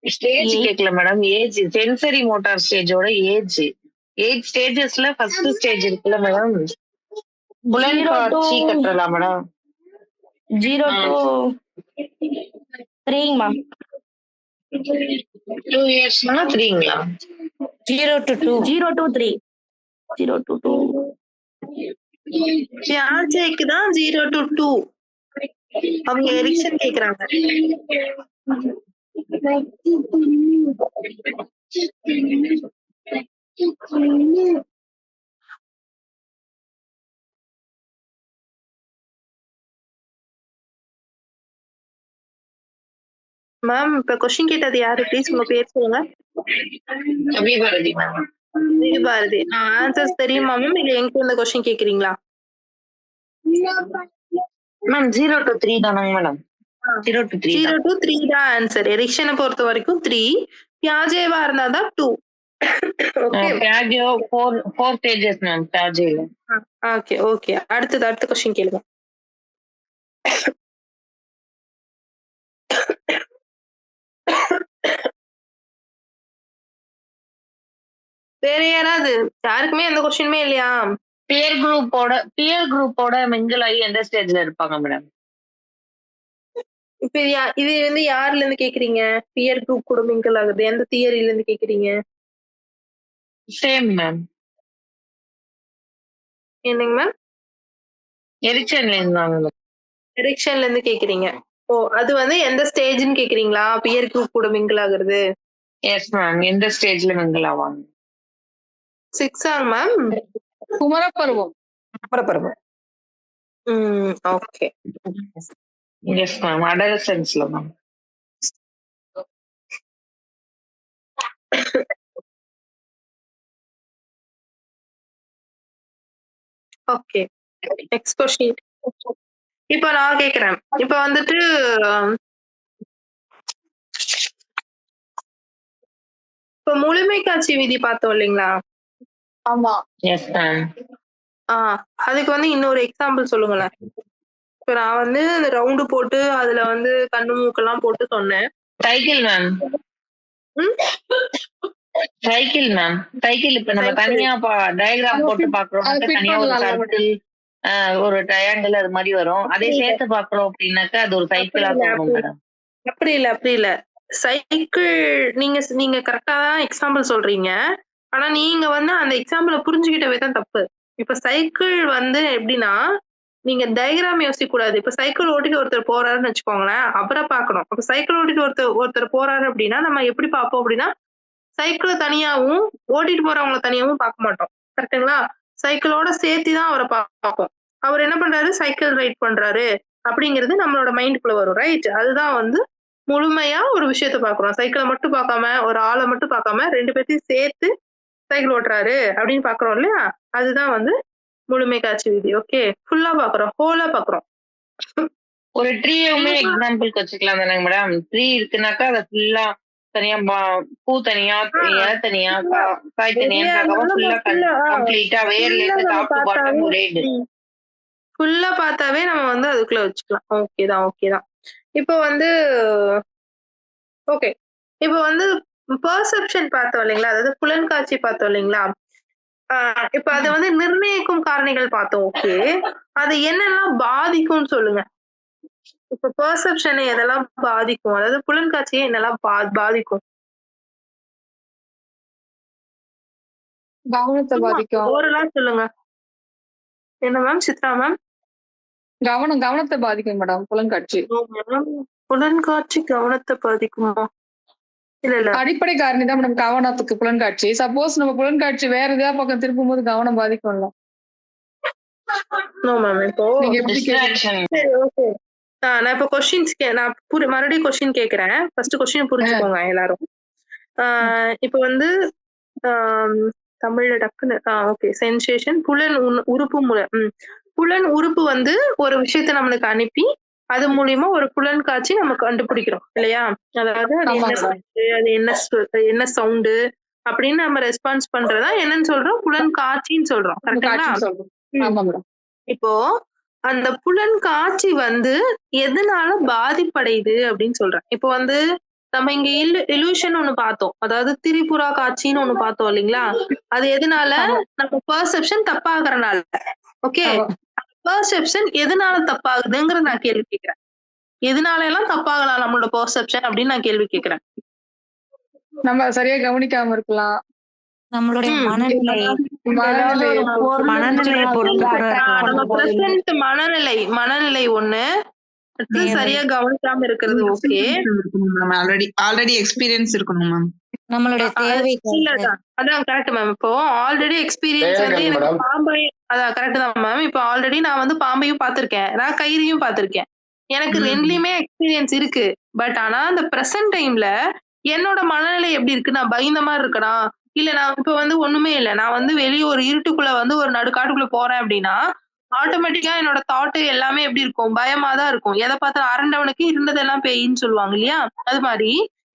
Stage கேட்கல மேடம், ஏஜ். சென்சரி மோட்டார் ஸ்டேஜோட ஏஜ். 8 ஸ்டேஜஸ்ல ஃபர்ஸ்ட் ஸ்டேஜ் இருக்குல்ல மேடம், புலன் காட்சி கற்றலாம் மேடம். 0 to 3 ma'am. 2 இயர்ஸ்னா 3ங்களா? 0 to 2. 0 to 3. 0 to 2. யாஜேக்கு தான் 0 to 2. அவங்க எரிக்சன் கேக்குறாங்க. மேம் இப்ப கொஸ்டின் கேட்டது யாரு? ப்ளீஸ் உங்க பேர் சொல்லுங்க. அபிபாரதி மேம். பாரதி. ஆன்சர்ஸ் தெரியுமா மேம், இல்ல எங்க இந்த கொஸ்டின் கேக்குறீங்களா? மேம் 0 to 3 தானங்க மேடம்? 0 to 3 0 to 3 தான் ஆன்சர். எரிக்சனை பொறுத்த வரைக்கும் 3, பியாஜேவா இருந்தா தான் 2. ஓகே, பியாஜே 4 ஸ்டேஜஸ் மேம் பியாஜேல. Okay okay. அடுத்த கொஸ்டின் கேளுங்க. வேற யாராவது? யாருக்குமே எந்த கொஸ்டினுமே இல்லையா? பியர் குரூப்போட மிங்கிள் ஆகி எந்த ஸ்டேஜ்ல இருப்பாங்க மேடம்? இப்ப இது வந்து யாருல இருந்து கேக்குறீங்க? பியர் குரூப் கூட மிங்கிள் ஆகுது, எந்த தியரில இருந்து கேக்குறீங்க? Same ma'am. என்னங்க மேம்? எரிக்சன்ல இருந்தாங்க. எரிக்சன்ல இருந்து கேக்குறீங்க. ஓ, அது வந்து எந்த ஸ்டேஜ்னு கேக்குறீங்களா? பியர் குரூப் கூட மிங்கிள் ஆகுறது. Yes ma'am. எந்த ஸ்டேஜ்ல மிங்கிள் ஆவாங்க? 6 மேம். குமரப்பருவம். ஓகே. Yes ma'am. அடலசன்ஸ்ல மேம். Okay, next question. இப்ப நான் கேக்குறேன். இப்ப வந்துட்டு இப்ப முழுமை காட்சி விதி பார்த்தோம் இல்லைங்களா? ஆமா. Yes ma'am. அதுக்கு வந்து இன்னொரு எக்ஸாம்பிள் சொல்லுங்களேன். இப்ப நான் வந்து ரவுண்டு போட்டு அதுல வந்து கண்ணு மூக்கெல்லாம் போட்டு சொன்னேன். Cycle ma'am. சைக்கிள் இப்ப நம்ம தனியா டயக்ராம் போட்டு பாக்குறோம், தனியா ஒரு சர்க்கிள், ஒரு ட்ரையாங்கிள் அது மாதிரி வரும். அதே சேர்த்து பாக்குறோம் அப்படின்னாக்கா அது ஒரு சைக்கிளா தோணும் மேடம். அப்படி இல்ல. சைக்கிள் நீங்க கரெக்டா தான் எக்ஸாம்பிள் சொல்றீங்க. ஆனா நீங்க வந்து அந்த எக்ஸாம்பிள புரிஞ்சுக்கிட்டவே தான் தப்பு. இப்ப சைக்கிள் வந்து எப்படின்னா, நீங்க டயக்ராம் யோசிக்க கூடாது. இப்ப சைக்கிள் ஓட்டிட்டு ஒருத்தர் போறாருன்னு வச்சுக்கோங்களேன், அப்புறம் பாக்கணும். அப்ப சைக்கிள் ஓட்டிட்டு ஒருத்தர் போறாரு அப்படின்னா நம்ம எப்படி பார்ப்போம் அப்படின்னா, சைக்கிள தனியாவும் ஓட்டிட்டு போறவங்களை தனியாவும் பார்க்க மாட்டோம். கரெக்டுங்களா? சைக்கிளோட சேர்த்து தான் அவரை பார்ப்போம். அவர் என்ன பண்றாரு? சைக்கிள் ரைட் பண்றாரு அப்படிங்கிறது நம்மளோட மைண்டுக்குள்ள வரும், ரைட்? அதுதான் வந்து முழுமையா ஒரு விஷயத்த பாக்குறோம். சைக்கிளை மட்டும் பார்க்காம, ஒரு ஆளை மட்டும் பார்க்காம 2 பேர்த்தையும் சேர்த்து சைக்கிள் ஓட்டுறாரு அப்படின்னு பாக்குறோம் இல்லையா? அதுதான் வந்து முழுமை காட்சி விதி. ஓகே, ஃபுல்லா பாக்குறோம், ஹோலா பாக்குறோம். ஒரு ட்ரீயுமே எக்ஸாம்பிளுக்கு வச்சுக்கலாம் தானே மேடம்? ட்ரீ இருக்குனாக்கா அதை ஃபுல்லா தனியா பூ தனியா, இலை தனியா, காய் தனியா, கம்ப்ளீட்டா வேர்ல இருந்து டாப் டு பாட்டம் ஒரே இது. ஃபுல்லா பார்த்தாவே நம்ம வந்து அதுக்குள்ள வச்சுக்கலாம். ஓகே தான். இப்போ வந்து ஓகே. இப்ப வந்து பெர்செப்ஷன் பார்த்தோம் இல்லைங்களா? அதாவது புலன்காட்சி பார்த்தோம் இல்லைங்களா? இப்ப அது வந்து நிர்ணயிக்கும் காரணிகள் பார்த்தோம். ஓகே. அது என்னெல்லாம் பாதிக்கும்னு சொல்லுங்க. இப்ப பெர்செப்ஷனை எதெல்லாம் பாதிக்கும்? அதாவது புலன்காட்சியை என்னெல்லாம் பாதிக்கும்? கவனத்தை பாதிக்கும். ஓரலா சொல்லுங்க. என்ன மேம்? சித்ரா மேம்? கவனத்தை பாதிக்கும் மேடம் புலன்காட்சி. புலன்காட்சி கவனத்தை பாதிக்குமா? இல்ல. அடிப்படை காரணி தான் மேடம் கவனத்துக்கு புலன்காட்சி. சப்போஸ் நம்ம புலன்காட்சி வேற எதாவது பக்கம் திருப்பும் போது கவனம் பாதிக்கும்ல. No ma'am. இப்போ நீங்க எப்படி டிஸ்ட்ராக்ஷன். சரி, ஓகே. நான் இப்ப கொஸ்டின்ஸ் நான் மறுபடியும் கொஸ்டின் கேக்குறேன். ஃபர்ஸ்ட் கொஸ்டின் புரிஞ்சுக்கோங்க எல்லாரும். இப்ப வந்து தமிழ்ல டக்குன்னு ஓகே. சென்சேஷன் புலன் உறுப்பு புலன் உறுப்பு வந்து ஒரு விஷயத்தை நம்மளுக்கு அனுப்பி அது மூலியமா ஒரு புலன் காட்சி நம்ம கண்டுபிடிக்கிறோம் இல்லையா? அதாவது அது என்ன சவுண்டு, அது என்ன சவுண்டு அப்படின்னு நம்ம ரெஸ்பான்ஸ் பண்றதா என்னன்னு சொல்றோம்? புலன் காட்சின்னு சொல்றோம். கரெக்டுங்களா? இப்போ அந்த புலன் காட்சி வந்து எதனால பாதிப்படையுது அப்படின்னு சொல்றேன். இப்போ வந்து நம்ம இங்க இலூஷன் ஒண்ணு பார்த்தோம். அதாவது திரிபுரா காட்சின்னு ஒண்ணு பார்த்தோம் இல்லைங்களா? அது எதனால? நம்ம பெர்செப்ஷன் தப்பாகறனால. ஓகே. பெர்செப்ஷன் எதனால தப்பாகுதுங்கிற நான் கேள்வி கேட்கிறேன். எதனால எல்லாம் தப்பாகலாம் நம்மளோட பெர்செப்ஷன் அப்படின்னு நான் கேள்வி கேட்கிறேன். நம்ம சரியா கவனிக்காம இருக்கலாம். நம்மளுடைய மனநிலையை பொறுத்து மனநிலை ஒண்ணு சரியா கவனிக்காம இருக்கிறது. ஓகே. ஆல்ரெடி எக்ஸ்பீரியன்ஸ் இருக்கணும் மேம். நம்மளுடைய தேவை அதான் கரெக்ட் மேம். இப்போ ஆல்ரெடி எக்ஸ்பீரியன்ஸ் வந்து எனக்கு பாம்பையும் அதான் கரெக்ட் தான் மேம். இப்போ ஆல்ரெடி நான் வந்து பாம்பையும் பார்த்திருக்கேன், நான் கயிறையும் பார்த்திருக்கேன். எனக்கு ரெண்டுலயுமே எக்ஸ்பீரியன்ஸ் இருக்கு. பட் ஆனா அந்த பிரசன்ட் டைம்ல என்னோட மனநிலை எப்படி இருக்கு? நான் பயந்த மாதிரி இருக்கனா? இல்ல நான் இப்ப வந்து ஒண்ணுமே இல்ல, நான் வந்து வெளியே ஒரு இருட்டுக்குள்ள வந்து ஒரு நடுக்காட்டுக்குள்ள போறேன் அப்படின்னா ஆட்டோமேட்டிக்கா என்னோட தாட்டு எல்லாமே எப்படி இருக்கும்? பயமா தான் இருக்கும். எதை பார்த்தாலும் அரண்டவனுக்கு இருந்ததெல்லாம் பேயின்னு சொல்லுவாங்க இல்லையா? அது மாதிரி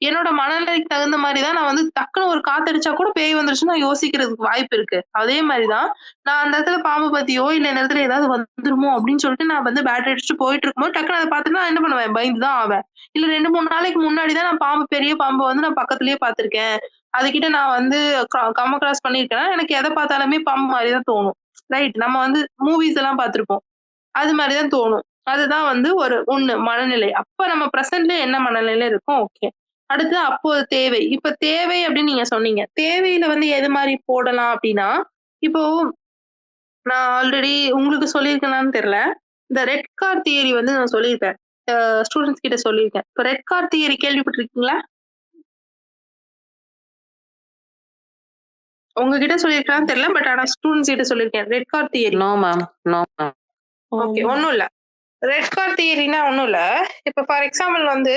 என்னோட மனநிலைக்கு தகுந்த மாதிரிதான் நான் வந்து டக்குன்னு ஒரு காத்தடிச்சா கூட பேய் வந்துருச்சுன்னு நான் யோசிக்கிறதுக்கு வாய்ப்பு இருக்கு. அதே மாதிரிதான் நான் அந்த இடத்துல பாம்பு பத்தியோ இல்ல இந்த இடத்துல ஏதாவது வந்துருமோ அப்படின்னு சொல்லிட்டு நான் வந்து பேட்டரி அடிச்சுட்டு போயிட்டு இருக்கும்போது டக்குன்னு அதை பார்த்துட்டு நான் என்ன பண்ணுவேன்? பயந்துதான் ஆவேன். இல்ல 2-3 நாளைக்கு முன்னாடிதான் நான் பாம்பு பெரிய பாம்பு வந்து நான் பக்கத்துலயே பார்த்திருக்கேன், அதுகிட்ட நான் வந்து கம்ம கிராஸ் பண்ணிருக்கேன்னா எனக்கு எதை பார்த்தாலுமே பாம்பு மாதிரிதான் தோணும். ரைட். நம்ம வந்து மூவிஸ் எல்லாம் பார்த்திருப்போம். அது மாதிரிதான் தோணும். அதுதான் வந்து ஒண்ணு மனநிலை. அப்ப நம்ம பிரசன்ட்ல என்ன மனநிலையில இருக்கோம்? ஓகே. அடுத்து அப்போ தேவை. இப்ப தேவை அப்படின்னு நீங்க சொன்னீங்க. தேவையில வந்து எது மாதிரி போடலாம் அப்படின்னா, இப்போ நான் ஆல்ரெடி உங்களுக்கு சொல்லியிருக்கேனான்னு தெரியல. இந்த ரெட் கார் தியரி வந்து நான் சொல்லியிருக்கேன். ஸ்டூடெண்ட்ஸ் கிட்ட சொல்லியிருக்கேன். இப்ப ரெட் கார் தியரி கேள்விப்பட்டிருக்கீங்களா? உங்ககிட்ட சொல்லியிருக்கான்னு தெரியல. பட் ஆனா ஸ்டூடெண்ட்ஸ் கிட்ட சொல்லியிருக்கேன். Red car theory. No ma'am. Okay. ஒண்ணும் இல்ல. ரெட் கார் தியரினா ஒண்ணும் இல்ல. இப்ப ஃபார் எக்ஸாம்பிள் வந்து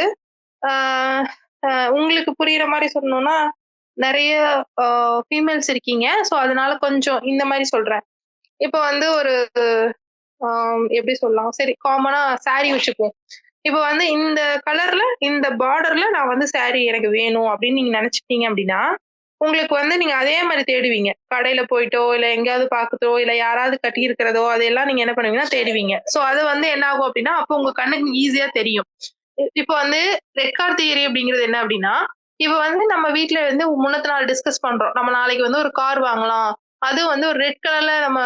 உங்களுக்கு புரியுற மாதிரி சொல்லணும்னா நிறைய ஃபீமேல்ஸ் இருக்கீங்க. ஸோ அதனால கொஞ்சம் இந்த மாதிரி சொல்றேன். இப்போ வந்து ஒரு எப்படி சொல்லலாம்? சரி, காமனா சாரி வச்சுப்போம். இப்போ வந்து இந்த கலர்ல இந்த பார்டர்ல நான் வந்து சாரி எனக்கு வேணும் அப்படின்னு நீங்க நினைச்சிட்டீங்க அப்படின்னா உங்களுக்கு வந்து நீங்க அதே மாதிரி தேடுவீங்க. கடையில போயிட்டோ இல்ல எங்கேயாவது பார்க்கத்தோ இல்ல யாராவது கட்டி இருக்கிறதோ அதெல்லாம் நீங்க என்ன பண்ணுவீங்கன்னா தேடுவீங்க. சோ அது வந்து என்ன ஆகும் அப்படின்னா அப்போ உங்க கண்ணுக்கு ஈஸியா தெரியும். இப்போ வந்து ரெட் கார் தியரி அப்படிங்கிறது என்ன அப்படின்னா, இப்ப வந்து நம்ம வீட்டுல வந்து முன்னத்த நாள் டிஸ்கஸ் பண்றோம். நம்ம நாளைக்கு வந்து ஒரு கார் வாங்கலாம், அது வந்து ஒரு ரெட் கலர்ல நம்ம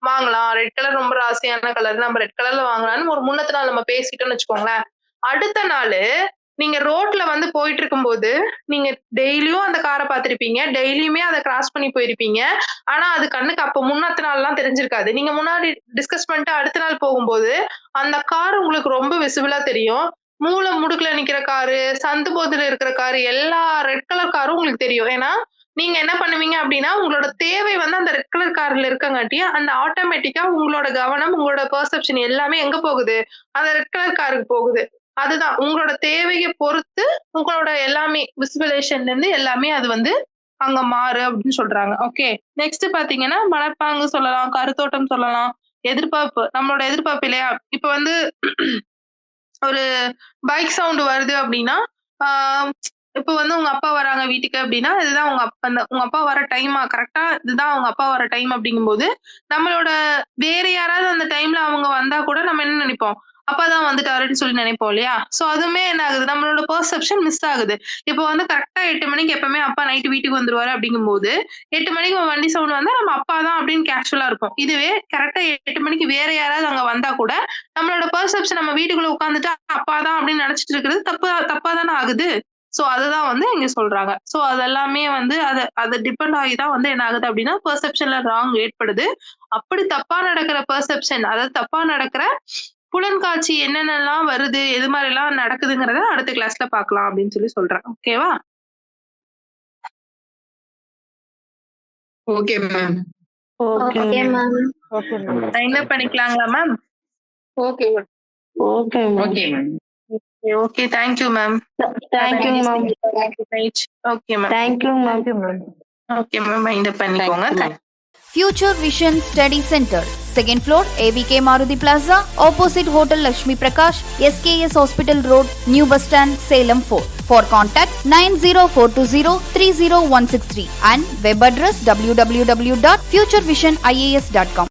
வாங்கலாம், ரெட் கலர் ரொம்ப ராசியான கலர், நம்ம ரெட் கலர்ல வாங்கலாம்னு ஒரு முன்னத்த நாள் நம்ம பேசிட்டோம்னு வச்சுக்கோங்களேன். அடுத்த நாள் நீங்க ரோட்ல வந்து போயிட்டு இருக்கும்போது நீங்க டெய்லியும் அந்த காரை பார்த்திருப்பீங்க, டெய்லியுமே அதை கிராஸ் பண்ணி போயிருப்பீங்க. ஆனா அது கண்ணுக்கு அப்ப முன்னத்த நாள் எல்லாம் தெரிஞ்சிருக்காது. நீங்க முன்னாடி டிஸ்கஸ் பண்ணிட்டு அடுத்த நாள் போகும்போது அந்த கார் உங்களுக்கு ரொம்ப விசிபிளா தெரியும். மூளை முடுக்குல நிக்கிற காரு, சந்து போதுல இருக்கிற காரு, எல்லா ரெட் கலர் காரும் உங்களுக்கு தெரியும். ஏன்னா நீங்க என்ன பண்ணுவீங்க அப்படின்னா உங்களோட தேவை வந்து அந்த ரெட் கலர் கார்ல இருக்கங்காட்டி அந்த ஆட்டோமேட்டிக்கா உங்களோட கவனம் உங்களோட பெர்செப்ஷன் எல்லாமே எங்க போகுது? அந்த ரெட் கலர் காருக்கு போகுது. அதுதான் உங்களோட தேவையை பொறுத்து உங்களோட எல்லாமே விசுவலைசேஷன்ல இருந்து எல்லாமே அது வந்து அங்க மாறு அப்படின்னு சொல்றாங்க. ஓகே. நெக்ஸ்ட் பாத்தீங்கன்னா மனப்பாங்கு சொல்லலாம், கருத்தோட்டம் சொல்லலாம், எதிர்பார்ப்பு, நம்மளோட எதிர்பார்ப்பு இல்லையா? இப்ப வந்து ஒரு பைக் சவுண்ட் வருது அப்படின்னா இப்ப வந்து உங்க அப்பா வராங்க வீட்டுக்கு அப்படின்னா இதுதான் உங்க அப்பா வர டைமா, கரெக்டா இதுதான் உங்க அப்பா வர டைம் அப்படிங்கும்போது நம்மளோட வேற யாராவது அந்த டைம்ல அவங்க வந்தா கூட நம்ம என்ன நினைப்போம்? அப்பா தான் வந்துட்டாருன்னு சொல்லி நினைப்போம் இல்லையா? சோ அதுவுமே என்ன ஆகுது, நம்மளோட பெர்செப்ஷன் மிஸ் ஆகுது. இப்போ வந்து கரெக்ட்டா 8 மணிக்கு எப்பவுமே அப்பா நைட் வீட்டுக்கு வந்துருவாரு அப்படிங்கும்போது, 8 மணிக்கு வண்டி சவுண்ட் வந்தா நம்ம அப்பா தான் அப்படின்னு கேஷுவலா இருப்போம். இதுவே கரெக்ட்டா 8 மணிக்கு வேற யாராவது அங்க வந்தா கூட, நம்மளோட பெர்செப்ஷன் நம்ம வீட்டுக்குள்ள உட்கார்ந்துட்டு அப்பா தான் அப்படின்னு நினைச்சிட்டு இருக்கிறது தப்பா தானே ஆகுது. சோ அதுதான் வந்து இங்க சொல்றாங்க. சோ அதெல்லாமே வந்து அது டிபெண்ட் ஆகி தான் வந்து என்ன ஆகுது அப்படின்னா, பெர்செப்ஷன்ல ராங் ஏற்படுது. அப்படி தப்பா நடக்கிற பெர்செப்ஷன், அதாவது தப்பா நடக்கிற புலன்காட்சி என்னென்னலாம் வருது, எது மாதிரிலாம் நடக்குதுங்கிறத அடுத்த கிளாஸ்ல பார்க்கலாம் அப்படின்னு சொல்லி சொல்றேன். ஓகேவா? Okay ma'am. Okay ma'am. என்ன பண்ணிக்கலாங்களா ma'am? Okay okay ma'am. Okay ma'am. Okay, thank you ma'am. Thank you ma'am. Okay ma'am. Thank you ma'am. Okay ma'am, mind பண்ணிக்கோங்க. Future Vision Study Center, 2nd floor, AVK Maruti Plaza, opposite Hotel Lakshmi Prakash, SKS Hospital Road, New Bus Stand, Salem 4. For contact 90420 30163 and web address www.futurevision.ias.com.